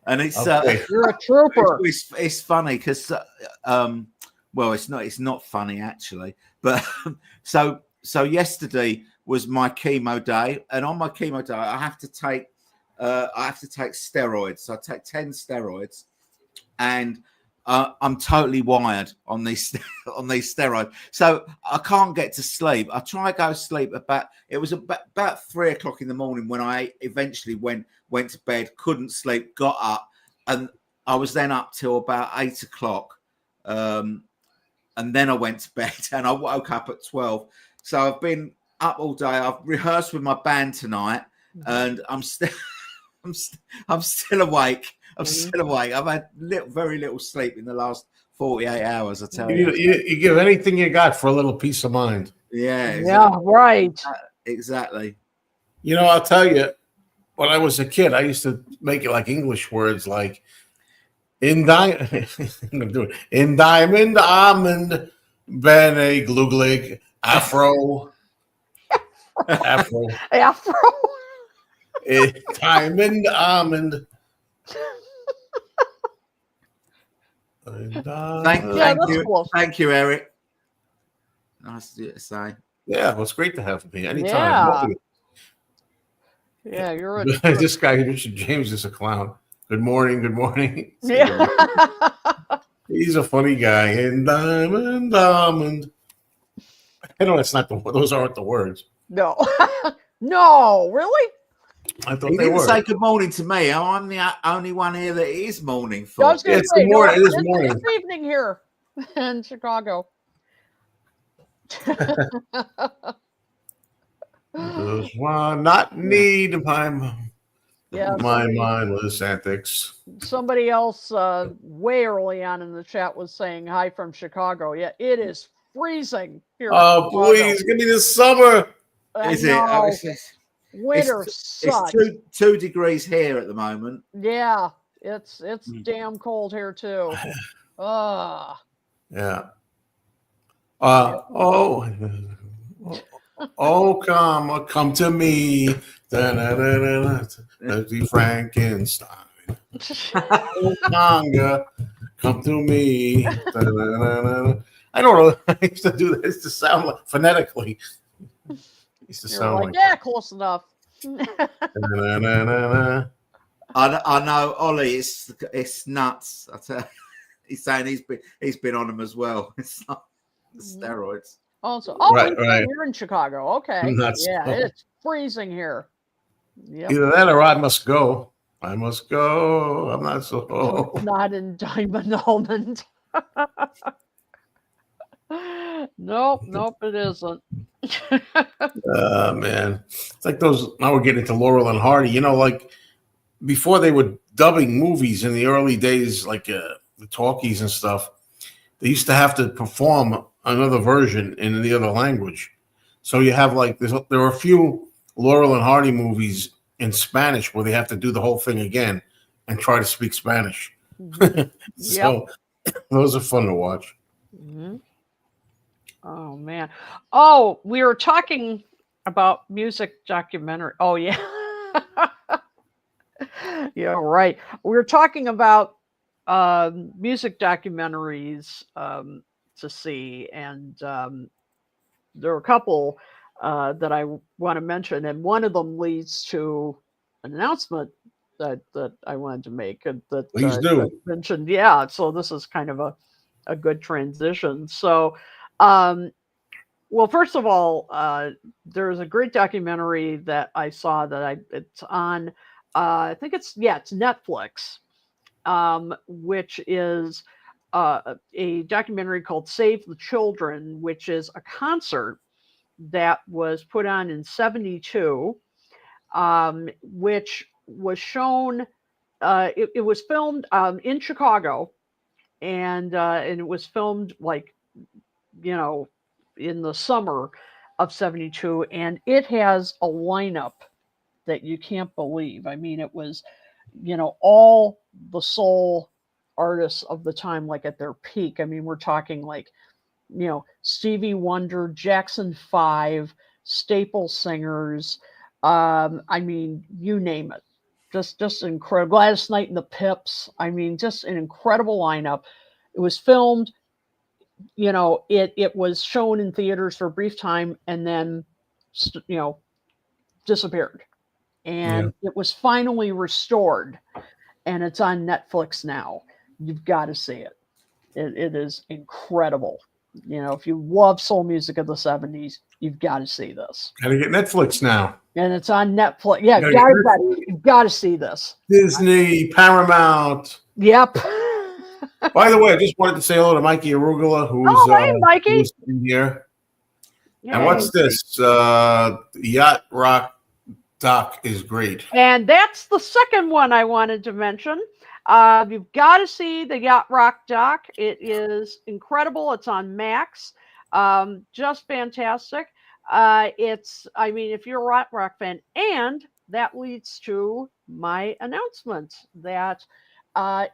and it's Okay. you're a trooper. it's funny because well, it's not funny actually, but so yesterday was my chemo day, and on my chemo day I have to take steroids. So I take 10 steroids, and I'm totally wired on these on these steroids, so I can't get to sleep. I try to go to sleep it was about 3 o'clock in the morning when I eventually went to bed. Couldn't sleep, got up, and I was then up till about 8 o'clock, and then I went to bed, and I woke up at 12. So I've been up all day. I've rehearsed with my band tonight, and I'm still awake. I'm still awake. I've had very little sleep in the last 48 hours, I tell you. You give anything you got for a little peace of mind. Yeah. Yeah, right. Exactly. You know, I'll tell you, when I was a kid, I used to make it like English words like in diamond, almond, bene, gluglig, afro. Afro. Diamond, almond. Thank you, Eric. Nice to say. Yeah, well, it's great to have me anytime. Yeah, you're this guy, Richard James, is a clown. Good morning. Good morning. Yeah. He's a funny guy. And diamond, almond. I know that's not those aren't the words. No. No, really? I thought he they didn't were. say good morning to me. I'm the only one here that it is morning for. It's the morning. It is morning. It's evening here in Chicago. Does one not need my mindless antics? Somebody else way early on in the chat was saying hi from Chicago. Yeah, it is freezing here. Oh, please give me this summer. Is it? Winter sucks. It's 2 degrees here at the moment. Yeah, it's damn cold here too. Yeah. Come to me. Frankenstein. Oh, Conga, come to me. I don't know. I used to do this to sound like phonetically. Used to sound like yeah, close enough. I know, Ollie. It's nuts. I tell you, he's saying he's been on them as well. It's not the steroids. Also, right. You're in Chicago. Okay, it's freezing here. Yep. Either that or I must go. I must go. I'm not so. Not in diamond almond. Nope, it isn't. Man, it's like those. Now we're getting to Laurel and Hardy. You know, like before they were dubbing movies in the early days, like the talkies and stuff. They used to have to perform another version in the other language. So you have like there are a few Laurel and Hardy movies in Spanish where they have to do the whole thing again and try to speak Spanish. So those are fun to watch. Mm-hmm. Oh man. Oh, we were talking about music documentary. Oh yeah. Yeah, right. We were talking about music documentaries to see, and there are a couple that I want to mention, and one of them leads to an announcement that I wanted to make. That Please do. Mentioned. Yeah, so this is kind of a good transition. So, well, first of all, there's a great documentary that I saw that it's on. I think it's Netflix. Which is a documentary called Save the Children, which is a concert that was put on in 1972, which was shown, it was filmed in Chicago, and it was filmed in the summer of 1972, and it has a lineup that you can't believe. I mean, it was, all the soul artists of the time, like at their peak. I mean, we're talking like, Stevie Wonder, Jackson 5, staple singers. I mean, you name it. Just incredible. Gladys Knight and the Pips. I mean, just an incredible lineup. It was filmed, it was shown in theaters for a brief time and then, disappeared. And it was finally restored, and it's on Netflix now. You've got to see it. It is incredible. If you love soul music of the 70s, you've got to see this. Gotta get Netflix now. And it's on Netflix. Yeah, you've got to see this. Disney, Paramount. Yep. By the way, I just wanted to say hello to Mikey Arugula, who's, hey, Mikey. who's in here. Yeah, and what's this? Yacht Rock doc is great. And that's the second one I wanted to mention. You've got to see the Yacht Rock doc. It is incredible. It's on Max. Just fantastic. If you're a Yacht Rock fan, and that leads to my announcement that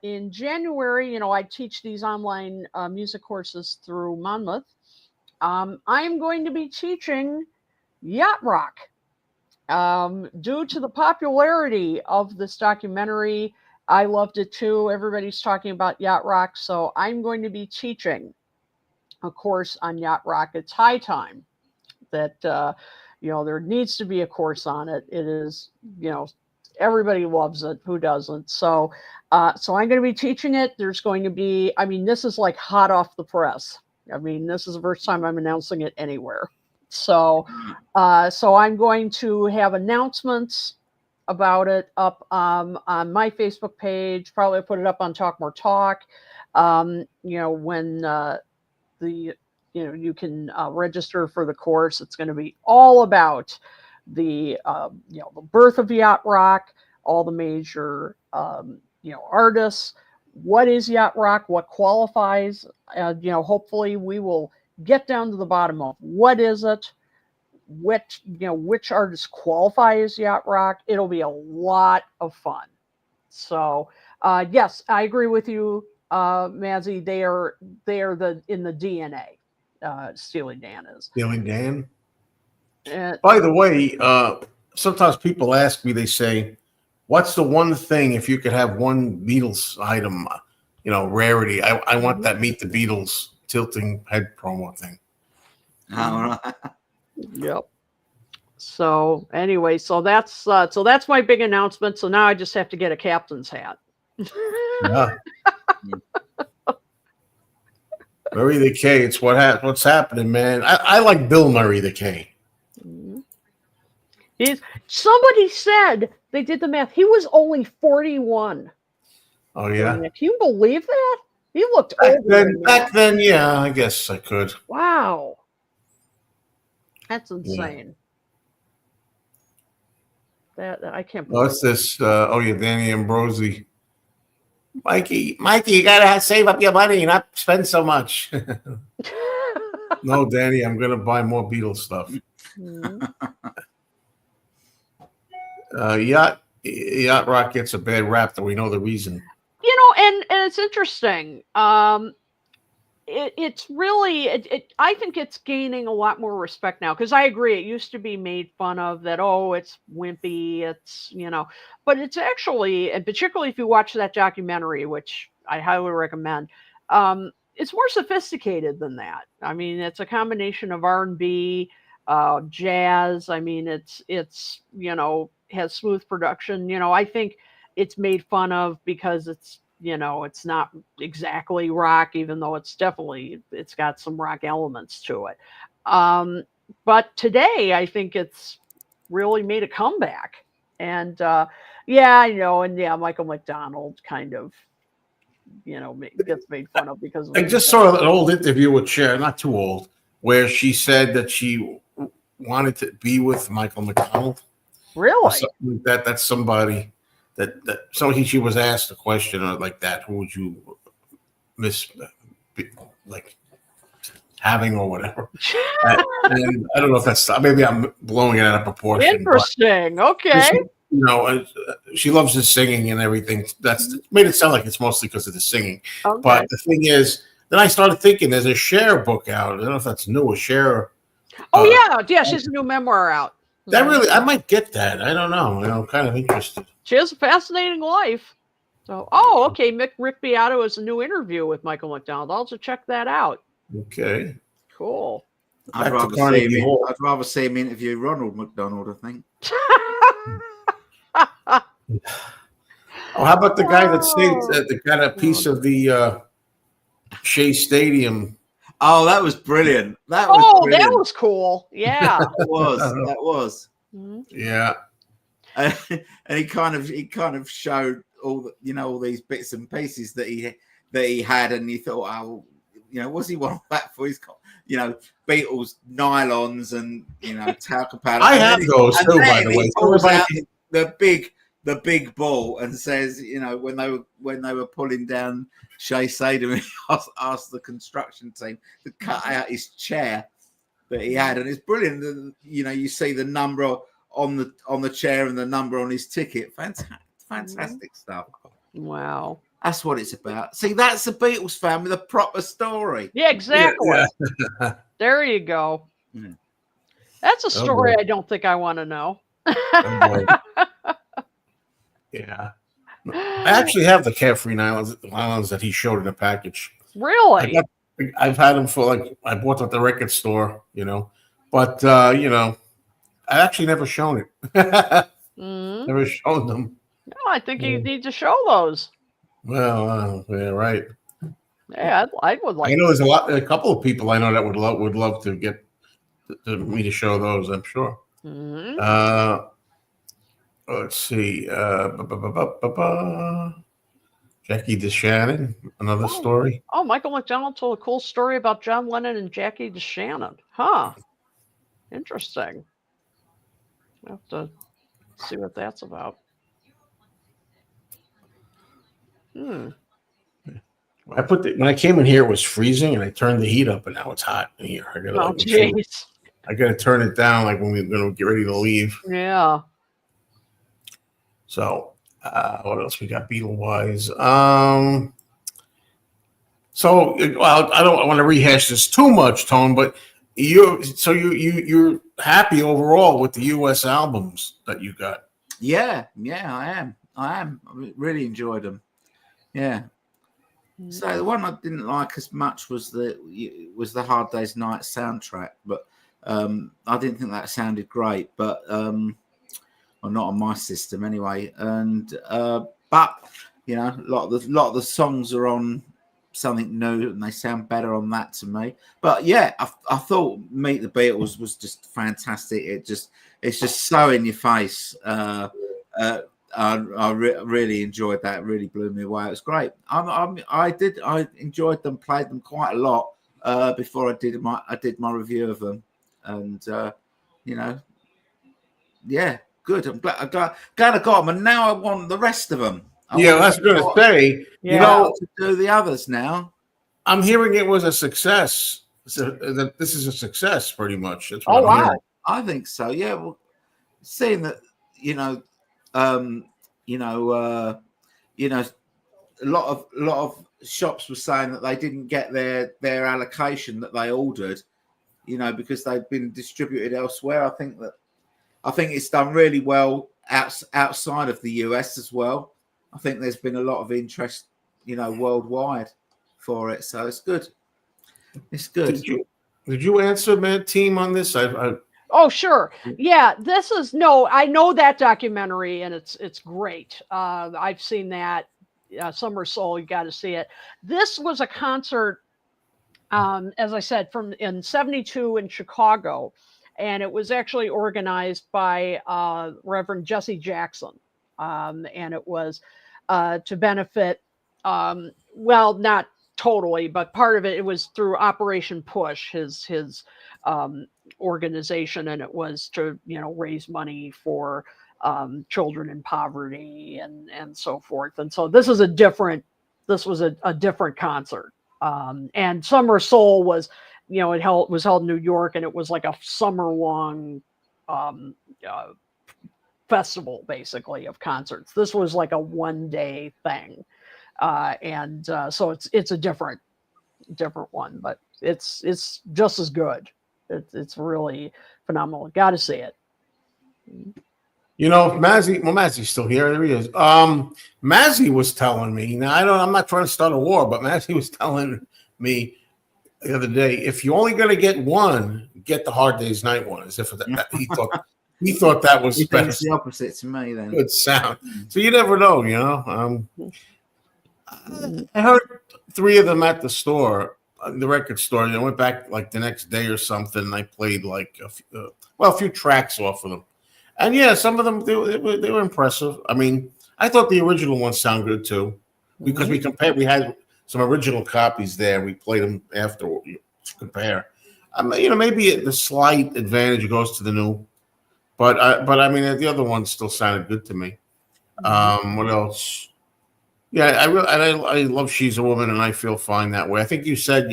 in January, I teach these online music courses through Monmouth. I'm going to be teaching Yacht Rock. Due to the popularity of this documentary, I loved it too. Everybody's talking about Yacht Rock, so I'm going to be teaching a course on Yacht Rock. It's high time that there needs to be a course on it. It is, everybody loves it. Who doesn't? So I'm going to be teaching it. There's going to be, this is like hot off the press. This is the first time I'm announcing it anywhere. So I'm going to have announcements about it up on my Facebook page. Probably put it up on Talk More Talk. When you can register for the course. It's going to be all about the the birth of Yacht Rock, all the major artists. What is Yacht Rock? What qualifies? Hopefully we will get down to the bottom of what is it, which artists qualify as Yacht Rock. It'll be a lot of fun. So yes, I agree with you, Mazzy. They are in the DNA. Steely Dan is. Steely Dan. By the way, sometimes people ask me, they say, what's the one thing, if you could have one Beatles item, rarity? I want that Meet the Beatles tilting head promo thing. All right. Yep. So anyway, so that's my big announcement. So now I just have to get a captain's hat. Yeah. Murray the K, it's what's happening, man. I like Bill Murray the K. Somebody said, they did the math, he was only 41. Oh yeah. Can you believe that? He looked back then, yeah, I guess I could. Wow. That's insane. Yeah. That I can't believe. What's this? Danny Ambrosi. Mikey, you gotta save up your money and not spend so much. No, Danny, I'm gonna buy more Beatles stuff. Yacht Rock gets a bad rap, though we know the reason. And it's interesting. It's really, I think it's gaining a lot more respect now, because I agree, it used to be made fun of that, it's wimpy, it's, but it's actually, and particularly if you watch that documentary, which I highly recommend, it's more sophisticated than that. It's a combination of R&B, jazz. It's has smooth production. I think it's made fun of because it's, it's not exactly rock, even though it's got some rock elements to it. But today I think it's really made a comeback. And Michael McDonald kind of, gets made fun of because of I just saw an old interview with Cher, not too old, where she said that she wanted to be with Michael McDonald. Really? Something like that. That's somebody that she was asked a question like that. Who would you having or whatever. And I don't know if that's maybe I'm blowing it out of proportion. Interesting. Okay. She loves his singing and everything. That's made it sound like it's mostly because of the singing. Okay. But the thing is, then I started thinking there's a Cher book out. I don't know if that's new. A Cher. Oh yeah, she has a new memoir out. That really, I might get that. I don't know. I'm kind of interested. She has a fascinating life. So, okay. Rick Beato has a new interview with Michael McDonald. I'll also check that out. Okay. Cool. I'd rather see him interview Ronald McDonald, I think. How about the guy that got a piece of the Shea Stadium? Oh, that was brilliant. That was cool. Yeah. That was. Mm-hmm. Yeah. And he kind of showed all these bits and pieces that he had, and you thought, what's he want that for? He's got, Beatles nylons and talcum powder. I have those too, by the way. Pulls out the big ball and says, when they were pulling down Shea Stadium, he asked the construction team to cut out his chair that he had, and it's brilliant. You see the number on the chair and the number on his ticket. Fantastic stuff. Wow. That's what it's about. See, that's the Beatles fan with a proper story. Yeah, exactly. Yeah. There you go. Mm. That's a story I don't think I want to know. Yeah. I actually have the Carefree nylons that he showed in a package. Really? I've had them for I bought them at the record store, but I actually never shown it. Mm-hmm. Never shown them. No, I think you need to show those. Well, yeah, right. Yeah, I would like. I know there's a couple of people I know that would love to get me to show those. I'm sure. Mm-hmm. Let's see. Jackie DeShannon, another story. Oh, Michael McDonald told a cool story about John Lennon and Jackie DeShannon. Huh. Interesting. I have to see what that's about. When I came in here, it was freezing, and I turned the heat up, and now it's hot in here. I gotta turn it down, like when we're gonna get ready to leave. Yeah. So, what else we got Beatle wise? So, I don't want to rehash this too much, Tone, but you're happy overall with the U.S. albums that you got? Yeah, I am. I really enjoyed them. Yeah. So the one I didn't like as much was the Hard Day's Night soundtrack, but I didn't think that sounded great. But well, not on my system anyway. And but a lot of the songs are on something new, and they sound better on that to me. But yeah, I thought Meet the Beatles was just fantastic. It's just so in your face. I really enjoyed that. It really blew me away. It was great. I enjoyed them, played them quite a lot before I did my review of them, and yeah, good. I'm glad I got them, and now I want the rest of them. I was going to say, to do the others now. I'm hearing it was a success. So this is a success, pretty much. That's what I'm hearing. I think so. Yeah, well, seeing that, a lot of shops were saying that they didn't get their allocation that they ordered, because they'd been distributed elsewhere. I think it's done really well outside of the US as well. I think there's been a lot of interest, worldwide for it. So it's good. It's good. Did you answer, Mad Team, on this? Oh, sure. Yeah, I know that documentary, and it's great. I've seen that. Summer Soul, you got to see it. This was a concert, as I said, in 72 in Chicago, and it was actually organized by Reverend Jesse Jackson, and it was to benefit, not totally, but part of it was through Operation Push, his organization, and it was to raise money for children in poverty and so forth. And so this was a different concert. And Summer Soul was it was held in New York, and it was like a summer long festival, basically, of concerts. This was like a 1-day thing, and so it's a different one, but it's just as good. It's really phenomenal. Got to see it. Mazzy's still here. There he is. Mazzy was telling me. Now I'm not trying to start a war, but Mazzy was telling me the other day, if you're only going to get one, get the Hard Day's Night one. As if he thought that was the opposite to me. Then good sound. So you never know, I heard 3 of them at the store, the record store. I went back like the next day or something, and I played like a few tracks off of them. And yeah, some of them they were impressive. I mean, I thought the original ones sound good too, because we compared. We had some original copies there. We played them after to compare. Maybe the slight advantage goes to the new, but I mean the other ones still sounded good to me. What else? Yeah, I love She's a Woman, and I Feel Fine that way. I think you said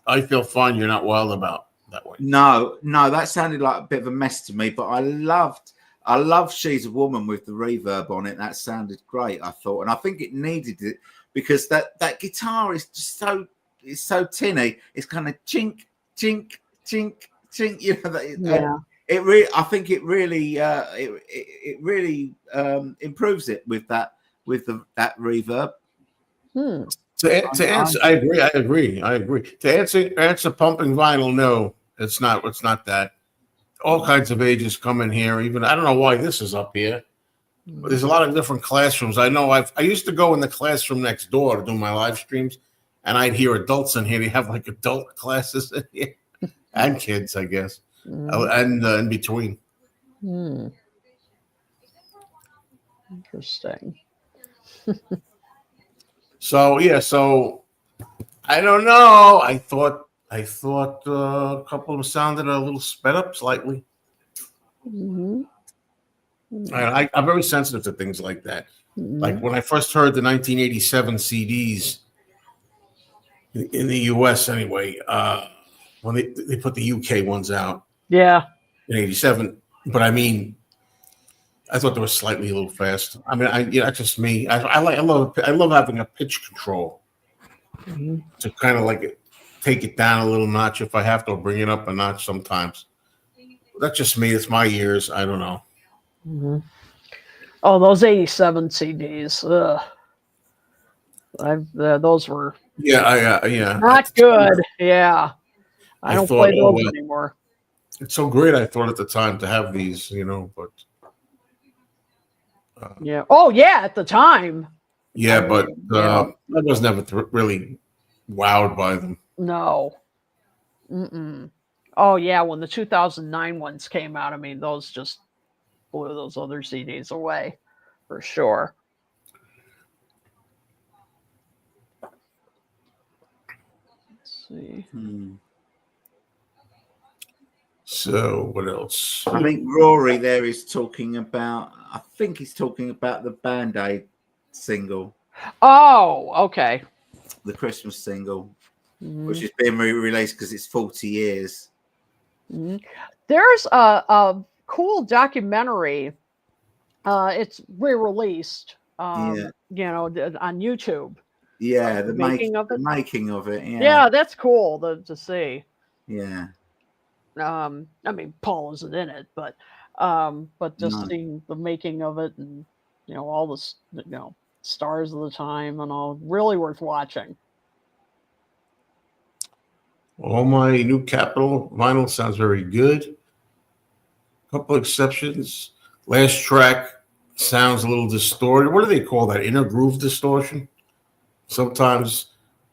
I Feel Fine. You're not wild about that way. No, that sounded like a bit of a mess to me. But I loved She's a Woman with the reverb on it. That sounded great, I thought, and I think it needed it because that guitar is just so tinny. It's kind of chink, chink, chink, chink. I think it really improves it with that reverb. To answer, I agree. To answer pumping vinyl, no, it's not that. All kinds of ages come in here. Even I don't know why this is up here, but there's a lot of different classrooms. I know I used to go in the classroom next door to do my live streams, and I'd hear adults in here. They have like adult classes in here, and kids, I guess, and in between. Interesting. So I don't know. I thought a couple of them sounded a little sped up slightly. I'm very sensitive to things like that. Like when I first heard the 1987 CDs in the US, anyway, when they put the UK ones out, in '87. But I mean, I thought they were slightly a little fast. I mean, that's just me. I love having a pitch control to kind of like take it down a little notch if I have to, or bring it up a notch sometimes. That's just me. It's my ears. I don't know. Oh, those '87 CDs. Those were not good. Yeah, I don't play those anymore. It's so great. I thought at the time to have these, but. Oh, yeah. At the time. Yeah, but I was never really wowed by them. No. Oh, yeah. When the 2009 ones came out, I mean, those just blew those other CDs away for sure. Let's see. So what else? I think Rory there is talking about. I think he's talking about the Band-Aid single. Oh, okay. The Christmas single, which is being re-released because it's 40 years. There's a cool documentary. It's re-released. On YouTube. Yeah, the making of it. Yeah, that's cool to see. Yeah. I mean, Paul isn't in it, but just seeing the making of it and all the stars of the time and all, really worth watching. All my new Capitol vinyl sounds very good. Couple exceptions. Last track sounds a little distorted. What do they call that? Inner groove distortion. Sometimes,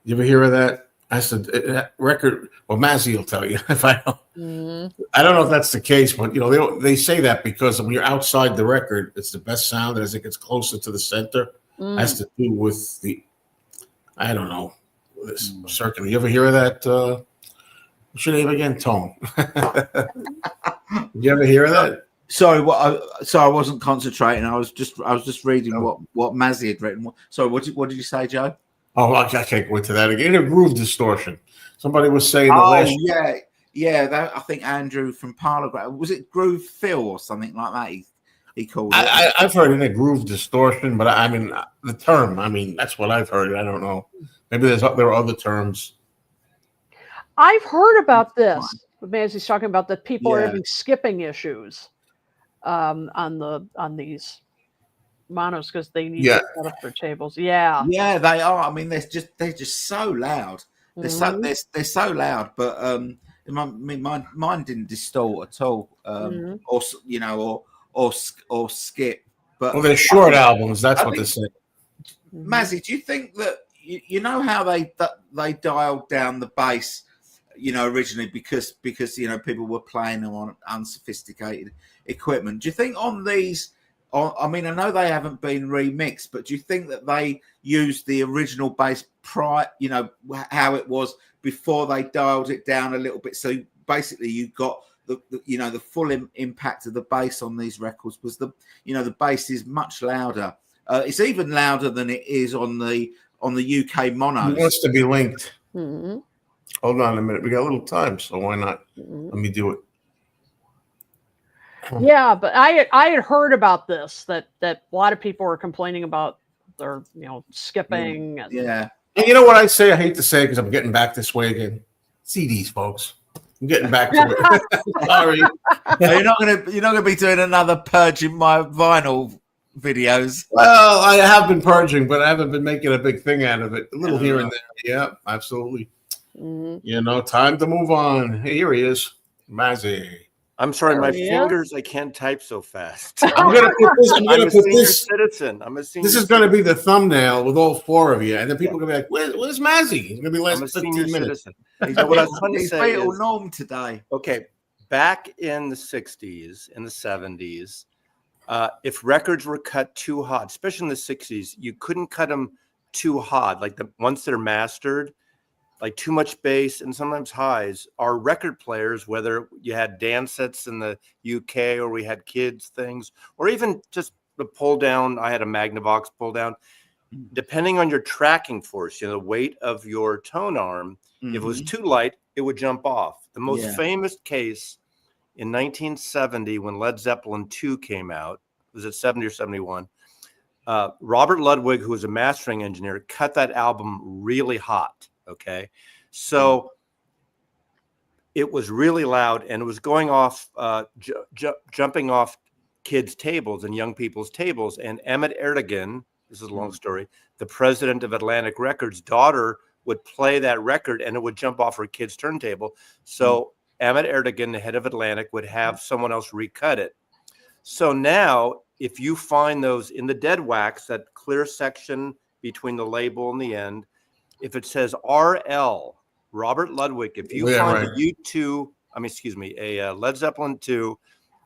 you ever hear of that? I said record. Well, Mazzy will tell you if I don't. I don't know if that's the case, but they say that because when you're outside the record, it's the best sound as it gets closer to the center. Has to do with I don't know, this circular. You ever hear of that? What's your name again? Tone. You ever hear of that? Sorry, I wasn't concentrating. I was just reading what Mazzy had written. Sorry, what did you say, Joe? Oh, I can't go into that again. A groove distortion. Somebody was saying that Oh last. yeah. That, I think Andrew from Parlogram, was it Groove Phil or something like that? He called it. I've heard it a groove distortion, but I mean the term. I mean that's what I've heard. I don't know. Maybe there are other terms. I've heard about this. As he's talking about that people are Yeah. having skipping issues on these monos because they need to set up their tables. Yeah. Yeah, they are. I mean, they're just so loud. They're Mhm. they're so loud. But mine didn't distort at all. Mhm. Or you know, or skip. But Well, they're short albums. That's what they're saying. Mhm. Mazzy, do you think that you know how they dialed down the bass, you know, originally because you know people were playing them on unsophisticated equipment? Do you think on these? I mean, I know they haven't been remixed, but do you think that they used the original bass prior, you know, how it was before they dialed it down a little bit? So basically, you got the you know the full impact of the bass on these records was the bass is much louder. It's even louder than it is on the UK It monos. wants to be linked. Mhm. Hold on a minute. We got a little time, so why not? Mhm. Let me do it. Yeah, but I had heard about this that a lot of people were complaining about their skipping. And, Yeah. And you know what I say? I hate to say it because I'm getting back this way again. CDs, folks. I'm getting back to it. Sorry. You're not gonna be doing another purging my vinyl videos. Well, I have been purging, but I haven't been making a big thing out of it. A little here and there. Yeah, absolutely. Mhm. You know, time to move on. Hey, here he is, Mazzy. I'm sorry, There my he is. fingers. I can't type so fast. I'm gonna put this. I'm I'm gonna a put senior this. citizen. I'm a senior. This is going to be the thumbnail with all four of you, and then people are going to be like, "Where's Mazzy?" He's going to be last I'm a 15 senior minutes. citizen. So what I was trying to He's say Beatle is, Norm today. okay, back in the 60s, in the 70s, if records were cut too hot, especially in the 60s, you couldn't cut them too hot. Like once they're mastered, like too much bass and sometimes highs. Our record players, whether you had dance sets in the UK or we had kids things, or even just the pull down, I had a Magnavox pull down, depending on your tracking force, the weight of your tone arm, if it was too light, it would jump off. The most famous case in 1970 when Led Zeppelin 2 came out, was it 70 or 71? Robert Ludwig, who was a mastering engineer, cut that album really hot. Okay. So it was really loud and it was going off, jumping off kids' tables and young people's tables. And Emmett Erdogan, this is a long story, the president of Atlantic Records' daughter would play that record and it would jump off her kid's turntable. So Emmett Erdogan, the head of Atlantic, would have someone else recut it. So now, if you find those in the dead wax, that clear section between the label and the end, if it says RL, Robert Ludwig, if you find a Led Zeppelin 2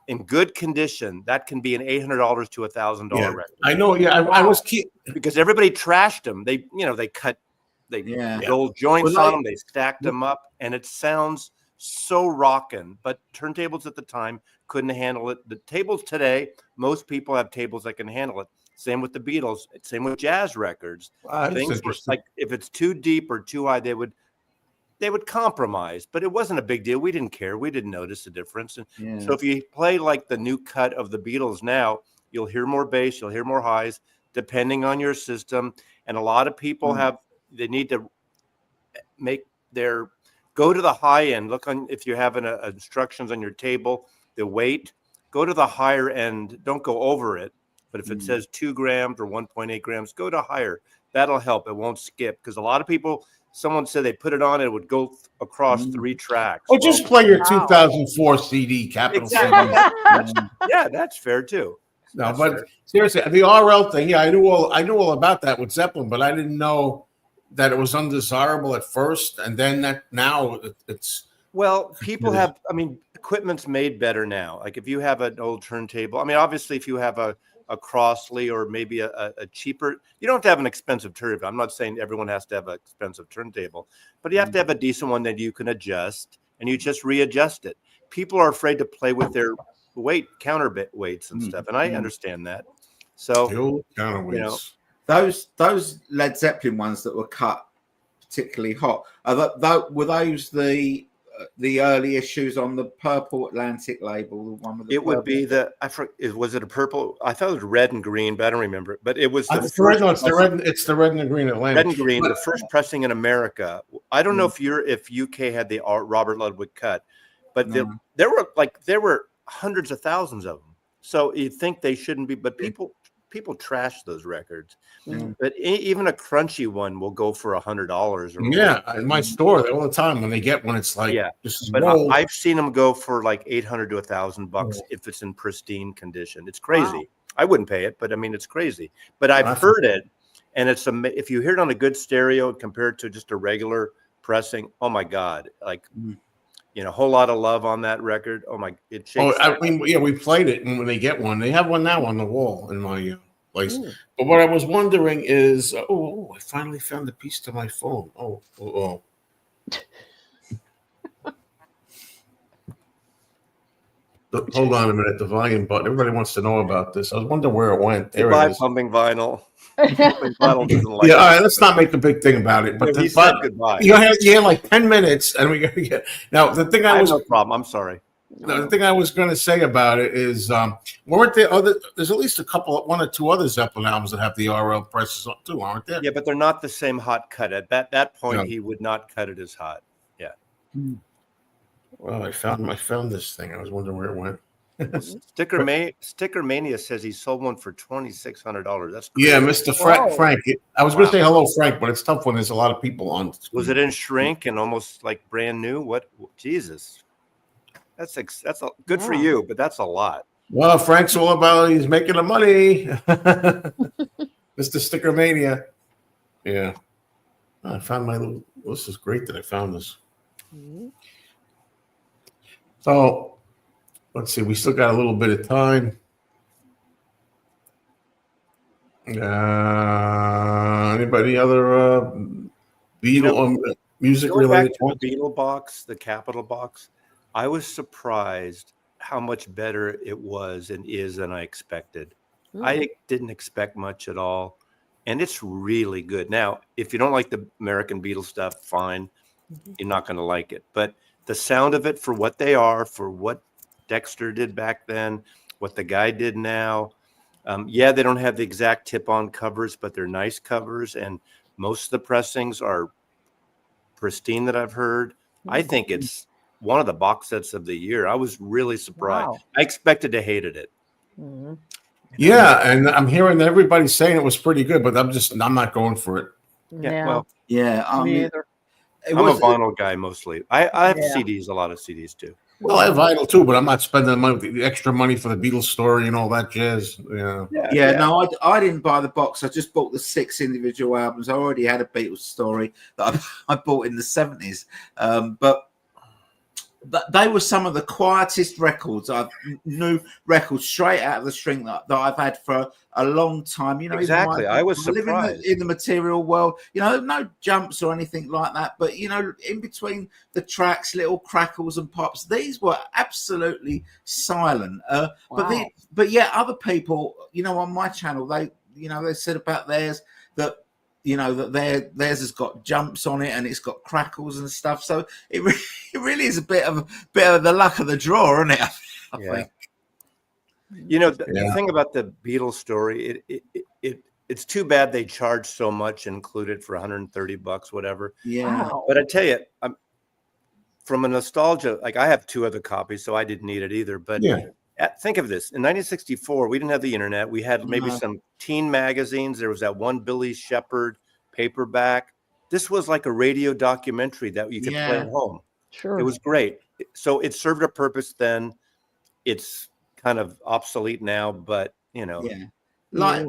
in good condition, that can be an $800 to $1,000 record. I know. Yeah, I was because everybody trashed them. They cut, rolled joints on them, they stacked them up, and it sounds so rockin'. But turntables at the time couldn't handle it. The tables today, most people have tables that can handle it. Same with the Beatles. Same with jazz records. Things were like if it's too deep or too high, they would compromise. But it wasn't a big deal. We didn't care. We didn't notice the difference. And so if you play like the new cut of the Beatles now, you'll hear more bass, you'll hear more highs, depending on your system. And a lot of people they need to go to the high end. Look on if you have instructions on your table, the weight. Go to the higher end. Don't go over it. But if it says 2 grams or 1.8 grams, go to higher. That'll help. It won't skip because a lot of people. Someone said they put it on, it would go across 3 tracks. Or just play your 2004 CD, capital CD. Yeah, that's fair too. No, but seriously, the RL thing, I knew all about that with Zeppelin, but I didn't know that it was undesirable at first, and then that now it's. Well, people have. I mean, equipment's made better now. Like if you have an old turntable, I mean, obviously, if you have a Crossley or maybe a cheaper, you don't have to have an expensive turntable. I'm not saying everyone has to have an expensive turntable, but you have to have a decent one that you can adjust and you just readjust it. People are afraid to play with their counterweights and stuff. And I understand that. So, the old counterweights. those Led Zeppelin ones that were cut particularly hot, were those the early issues on the Purple Atlantic label, the one with the It would purple? be was it a purple? I thought it was red and green, but I don't remember it. But it was the It's first. it's the red and the green Atlantic. Red and green, the first pressing in America. I don't know if UK had the Robert Ludwig cut, but there were hundreds of thousands of them. So you'd think they shouldn't be, but people trash those records. But even a crunchy one will go for $100. Yeah, in my store all the time when they get one, it's like But I've seen them go for like $800 to $1,000 if it's in pristine condition. It's crazy. Wow. I wouldn't pay it, but I mean it's crazy. But I've heard it. And it's if you hear it on a good stereo compared to just a regular pressing, oh my God, like a whole lot of love on that record. Oh my, it shakes. I mean, we played it, and when they get one, they have one now on the wall in my place. But what I was wondering is, I finally found the piece to my phone. Hold on a minute, the volume button. Everybody wants to know about this. I was wondering where it went. There it is. Pumping vinyl. All right, let's not make a big thing about it. But goodbye. You had like 10 minutes, and we got to get now. The thing I was no problem. I'm sorry. No, the thing I was going to say about it is, weren't there other? There's at least one or two other Zeppelin albums that have the RL presses too, aren't there? Yeah, but they're not the same hot cut. At that point, he would not cut it as hot. Yeah. Well, I found this thing. I was wondering where it went. Sticker Mania says he sold one for $2,600. That's crazy. Yeah, Mr. Frank. I was going to say hello, Frank, but it's tough when there's a lot of people on. Was it in shrink and almost like brand new? What? Jesus, that's good for you, but that's a lot. Well, Frank's all about he's making the money. Mr. Sticker Mania. Yeah, I found my little. This is great that I found this. So. Let's see. We still got a little bit of time. Anybody other Beatle music related? To the Beatle box, the Capitol box. I was surprised how much better it was and is than I expected. I didn't expect much at all, and it's really good. Now, if you don't like the American Beatles stuff, fine. You're not going to like it, but the sound of it for what they are, for what Dexter did back then, what the guy did now. They don't have the exact tip-on covers, but they're nice covers, and most of the pressings are pristine that I've heard. I think it's one of the box sets of the year. I was really surprised. Wow. I expected to hate it. Yeah, and I'm hearing that everybody's saying it was pretty good, but I'm not going for it. Me either. I'm a vinyl guy mostly. I have CDs, a lot of CDs too. Well, I have vinyl too, but I'm not spending the extra money for the Beatles story and all that jazz. No, I didn't buy the box. I just bought the 6 individual albums. I already had a Beatles story that I bought in the 70s. But they were some of the quietest records. New records straight out of the string that I've had for a long time. Exactly. I was surprised. In the material world, no jumps or anything like that. But in between the tracks, little crackles and pops. These were absolutely silent. Wow. But other people, on my channel, they said about theirs that. That theirs has got jumps on it and it's got crackles and stuff. So it really is a bit of the luck of the draw, isn't it? I think. The thing about the Beatles story, it's too bad they charge so much and include it for $130, whatever. Yeah. Wow. But I tell you, from a nostalgia, like I have 2 other copies, so I didn't need it either. But think of this. In 1964, we didn't have the internet. We had maybe some teen magazines. There was that one Billy Shepherd paperback. This was like a radio documentary that you could play at home. Sure. It was great. So it served a purpose then. It's kind of obsolete now, but like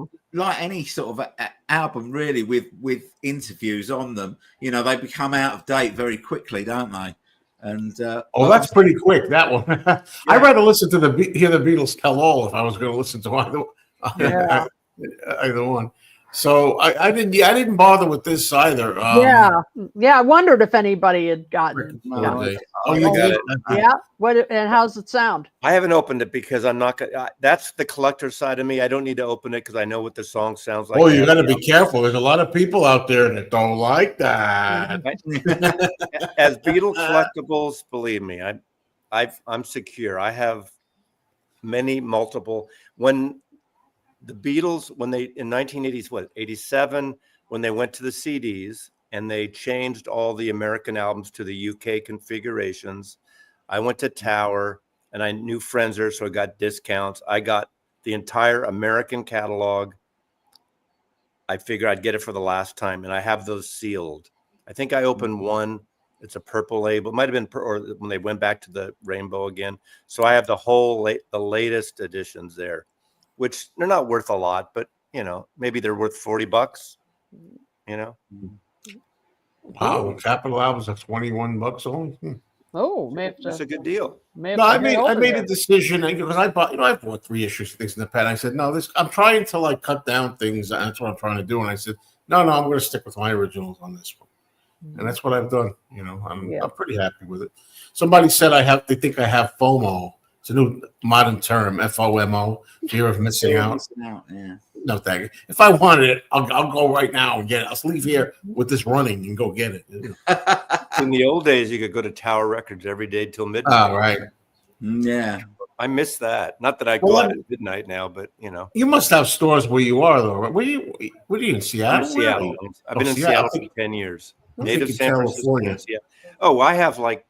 any sort of album really with interviews on them, they become out of date very quickly, don't they? And that's pretty quick, that one. I'd rather listen to hear the Beatles tell all if I was going to listen to either one. So I didn't bother with this either. Yeah. I wondered if anybody had gotten. Oh, you got it. Yeah. And how's it sound? I haven't opened it because I'm not gonna. That's the collector side of me. I don't need to open it because I know what the song sounds like. Oh, you got to be careful. There's a lot of people out there that don't like that. As Beatle collectibles, believe me, I'm secure. I have multiple. When the Beatles, when they in 1980s, 87, when they went to the CDs and they changed all the American albums to the UK configurations, I went to Tower and I knew friends there, so I got discounts. I got the entire American catalog. I figured I'd get it for the last time, and I have those sealed. I think I opened one. It's a purple label. It might have been, or when they went back to the rainbow again. So I have the latest editions there, which they're not worth a lot, but maybe they're worth $40. Wow, Capitol albums are $21 only. Oh, that's a good deal. No, I made a decision because I bought 3 issues of things in the past. I said, no, I'm trying to like cut down things. That's what I'm trying to do. And I said, no, I'm going to stick with my originals on this one. And that's what I've done. I'm pretty happy with it. Somebody said they think I have FOMO. It's a new modern term, FOMO, fear of missing out. Yeah. No, thank you. If I wanted it, I'll go right now and get it. I'll leave here with this running and go get it. In the old days, you could go to Tower Records every day till midnight. Oh, right. Yeah. I miss that. Not that I go out at midnight now, but You must have stores where you are, though. Right? Were you in Seattle? Seattle. I've been in Seattle for 10 years. Native San California. Francisco. Oh, I have like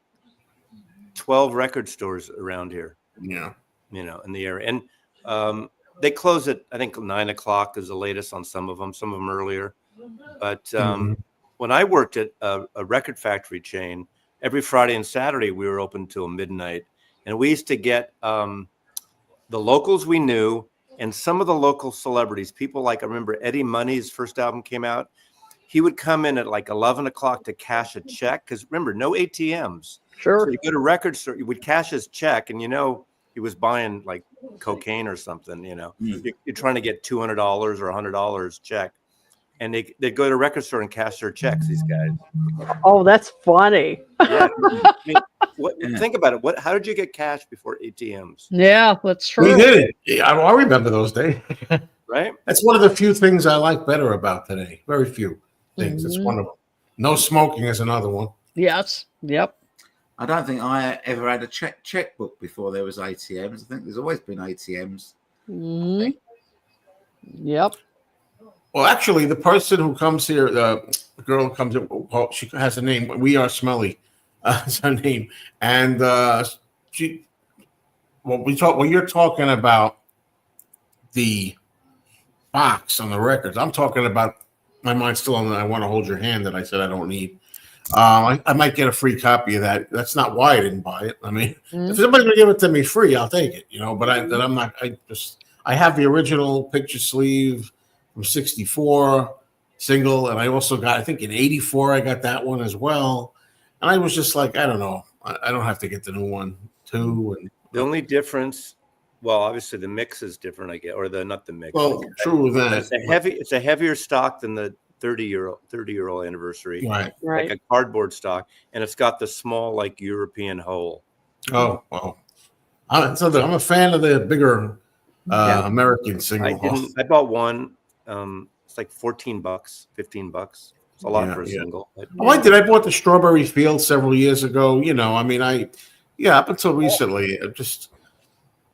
12 record stores around here. Yeah. In the area. And they close at, I think, 9:00 is the latest on some of them earlier. But when I worked at a record factory chain, every Friday and Saturday, we were open till midnight. And we used to get the locals we knew and some of the local celebrities, people like, I remember Eddie Money's first album came out. He would come in at like 11 o'clock to cash a check. Because remember, no ATMs. Sure. So you go to record store, you would cash his check, and he was buying like cocaine or something. You're trying to get $200 or $100 check, and they'd go to a record store and cash their checks. These guys. Oh, that's funny. Yeah. Think about it. How did you get cash before ATMs? Yeah, that's true. We did it. Yeah, I remember those days. Right. That's one of the few things I like better about today. Very few things. It's one of them. No smoking is another one. Yes. Yep. I don't think I ever had a checkbook before there was ATMs. I think there's always been ATMs. Yep. Well, actually, the person who comes here, the girl who comes in, she has a name. We Are Smelly. Is her name. And when you're talking about the box on the records, I'm talking about, my mind's still on the I Want to Hold Your Hand that I said I don't need. I might get a free copy of that. That's not why I didn't buy it. I mean, if somebody's gonna give it to me free, I'll take it. But I'm not. I have the original picture sleeve from '64 single, and I also got, I think in '84 I got that one as well. And I was just like, I don't know. I don't have to get the new one too. And the only difference, well, obviously the mix is different, I guess, or not the mix. Well, true that. It's a heavier stock than the 30-year-old anniversary, right? Like a cardboard stock, and it's got the small like European hole. Oh, well, I'm a fan of the bigger American single. I bought one. It's like $14, $15. It's a lot for a single. Oh, I did. I bought the Strawberry Field several years ago. I mean, up until recently,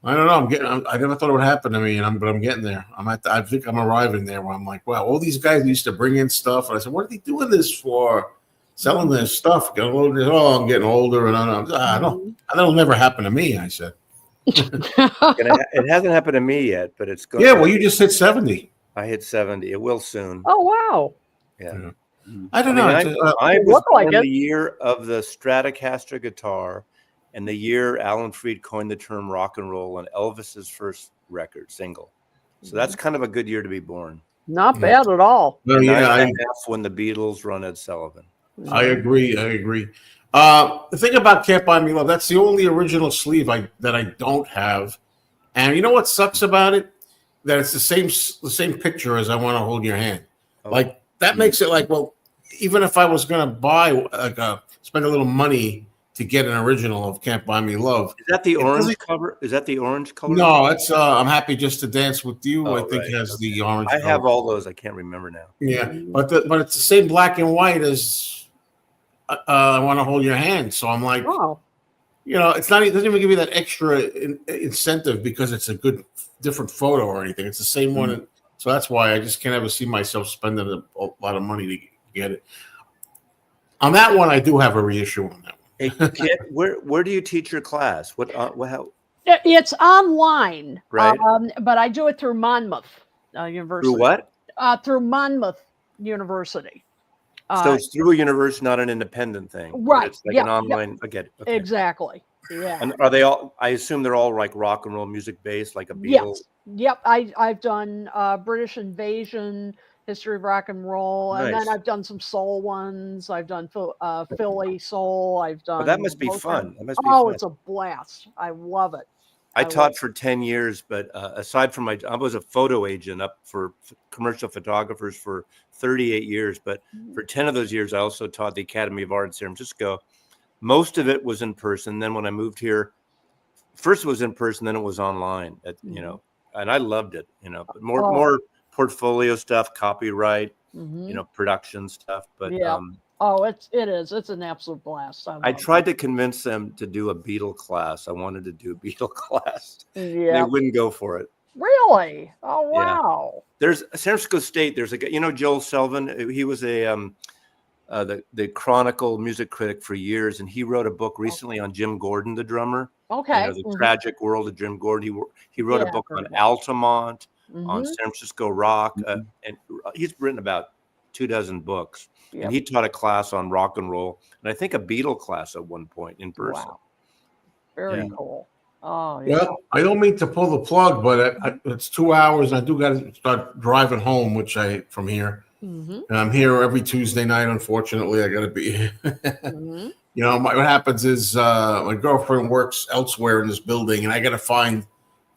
I don't know. I never thought it would happen to me, but I'm getting there. I think I'm arriving there where I'm like, wow, all these guys used to bring in stuff, and I said, what are they doing this for? Selling their stuff. I'm getting older, and I don't. That'll never happen to me. I said. It hasn't happened to me yet, but it's going. Yeah, well, you just hit 70. I hit 70. It will soon. Oh wow. Yeah. I don't know. I was born the year of the Stratocaster guitar. And the year Alan Freed coined the term rock and roll on Elvis's first record single. So that's kind of a good year to be born. Not bad at all. No, when the Beatles run Ed Sullivan. I agree. The thing about Can't Buy Me Love, that's the only original sleeve that I don't have. And you know what sucks about it? that it's the same picture as I Want to Hold Your Hand. Oh. Like that makes it like, well, even if I was gonna buy spend a little money to get an original of Can't Buy Me Love. Is that the orange cover? Is that the orange color? No, it's I'm Happy Just to Dance with You. Oh, I think right. has the orange. I have cover. all those. I can't remember now. Yeah, but it's the same black and white as I Want to Hold Your Hand. So I'm like, Oh, you know, it's not. It doesn't even give you that extra incentive because it's a good different photo or anything. It's the same one. And so that's why I just can't ever see myself spending a lot of money to get it. On that one, I do have a reissue on that one. Hey, Kit, where do you teach your class? What how? it's online, Right. but I do it through Monmouth University. Through what? Through Monmouth University. So it's through a university, not an independent thing. Right. It's like Yep, an online. I get it. Okay. Exactly. Yeah. And are they all? I assume they're all like rock and roll music based, like a Beatles. Yep. I've done British Invasion, History of Rock and Roll, and Nice. then I've done some soul ones. I've done Philly soul. I've done. But that must be both fun. That must be Oh, fun. it's a blast. I love it. I taught for 10 years, but aside from I was a photo agent up for commercial photographers for 38 years. But for 10 of those years, I also taught the Academy of Art in San Francisco. Most of it was in person. Then when I moved here, first it was in person, then it was online. You know, and I loved it. You know, but more portfolio stuff, copyright, you know, production stuff. But Yeah. Oh, it is. It's an absolute blast. I tried to convince them to do a Beatle class. I wanted to do a Beatle class. Yeah. They wouldn't go for it. Really? Oh, Yeah. wow. There's San Francisco State. There's a guy, you know, Joel Selvin. He was the Chronicle music critic for years, and he wrote a book recently on Jim Gordon, the drummer. Okay. You know, the tragic world of Jim Gordon. He wrote a book on Altamont, on San Francisco rock, and he's written about 24 books. Yep. And he taught a class on rock and roll, and I think a Beatle class at one point in person. Wow. Very cool. Oh, yeah. Well, I don't mean to pull the plug, but it's 2 hours. And I do got to start driving home, from here. And I'm here every Tuesday night. Unfortunately, I got to be here. You know, what happens is my girlfriend works elsewhere in this building, and I got to find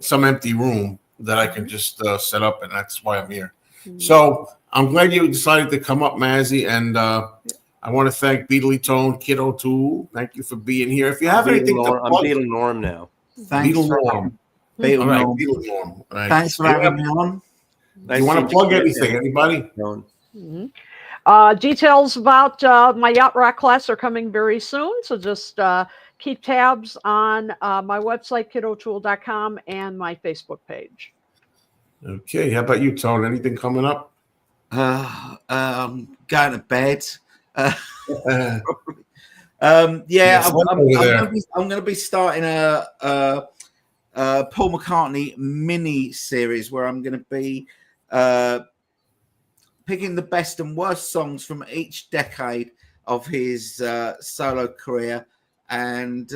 some empty room that I can just set up, and that's why I'm here. So I'm glad you decided to come up, Mazzy, and I want to thank Beatley Tone, Kid O'Toole. Thank you for being here. If you have anything to I'm plug, Beatle Norm now. Thanks Beatle for Norm. Beatle All right, Norm. Beatle Norm. All right. Thanks for having me on. Nice You want to seeing plug you. anything? Anybody? Details about my yacht rock class are coming very soon, so just keep tabs on my website, kidotoole.com, and my Facebook page. Okay. How about you, Tone? Anything coming up? Going to bed. Yes, I'm going to be starting a Paul McCartney mini series where I'm going to be picking the best and worst songs from each decade of his solo career. And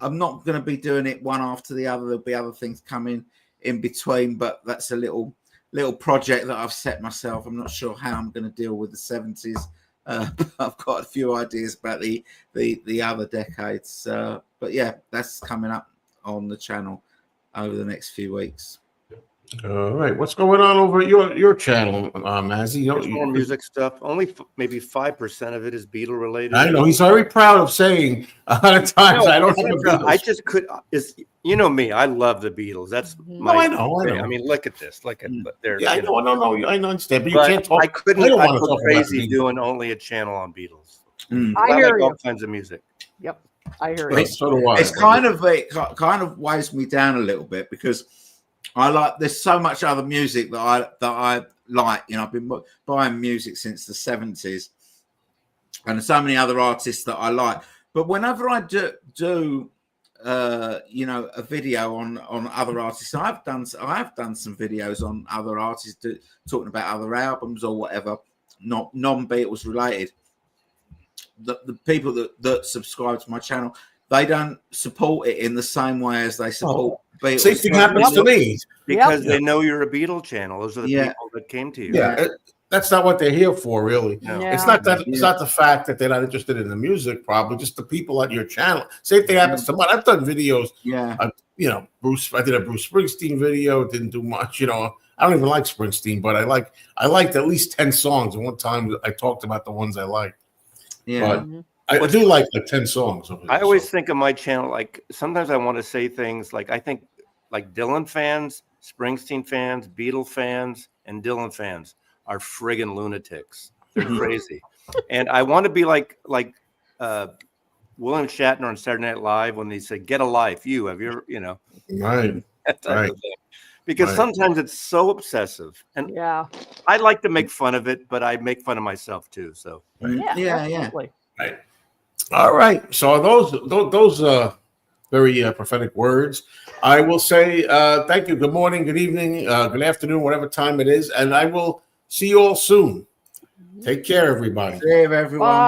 I'm not going to be doing it one after the other. There'll be other things coming in between, but that's a little project that I've set myself. I'm not sure how I'm going to deal with the 70s. But I've got a few ideas about the other decades. But yeah, that's coming up on the channel over the next few weeks. All right. What's going on over at your channel, Mazzy? There's more music stuff. Only maybe 5% of it is Beatle related. I know he's very proud of saying a lot of times I don't have a Beatles. I just could. You know me. I love the Beatles. That's my. I know. I mean, look at this. Look at there. Yeah, I know. No, I understand, but you But can't talk. I couldn't. I don't I want to go talk crazy about doing only a channel on Beatles. I hear like all you. kinds of music. Yep, I hear you. So do I. It's kind of weighs me down a little bit because there's so much other music that I like. You know, I've been buying music since the 70s, and there's so many other artists that I like. But whenever I do a video on other artists, I have done some videos on other artists talking about other albums or whatever, not non-Beatles related. The people that subscribe to my channel, they don't support it in the same way as they support Beatles. Same thing happens to me because they know you're a Beatle channel. Those are the people that came to you. Yeah, that's not what they're here for, really. No. Yeah. It's not that. It's not the fact that they're not interested in the music. Probably just the people on your channel. Same thing happens to mine. I've done videos. Yeah. You know, I did a Bruce Springsteen video. It didn't do much. You know, I don't even like Springsteen, but I liked at least 10 songs. And one time I talked about the ones I liked. Yeah. But I do like 10 songs. I always think of my channel like sometimes I want to say things like I think like Dylan fans, Springsteen fans, Beatles fans, and Dylan fans are friggin' lunatics. They're crazy, and I want to be like William Shatner on Saturday Night Live when they say "Get a life." Have you ever, right, that type right. of thing. Because sometimes it's so obsessive, and Yeah. I like to make fun of it, but I make fun of myself too. So Yeah. Absolutely. Right. All right. So those very prophetic words. I will say thank you. Good morning, good evening, good afternoon, whatever time it is, and I will see you all soon. Take care, everybody. Save everyone. Bye.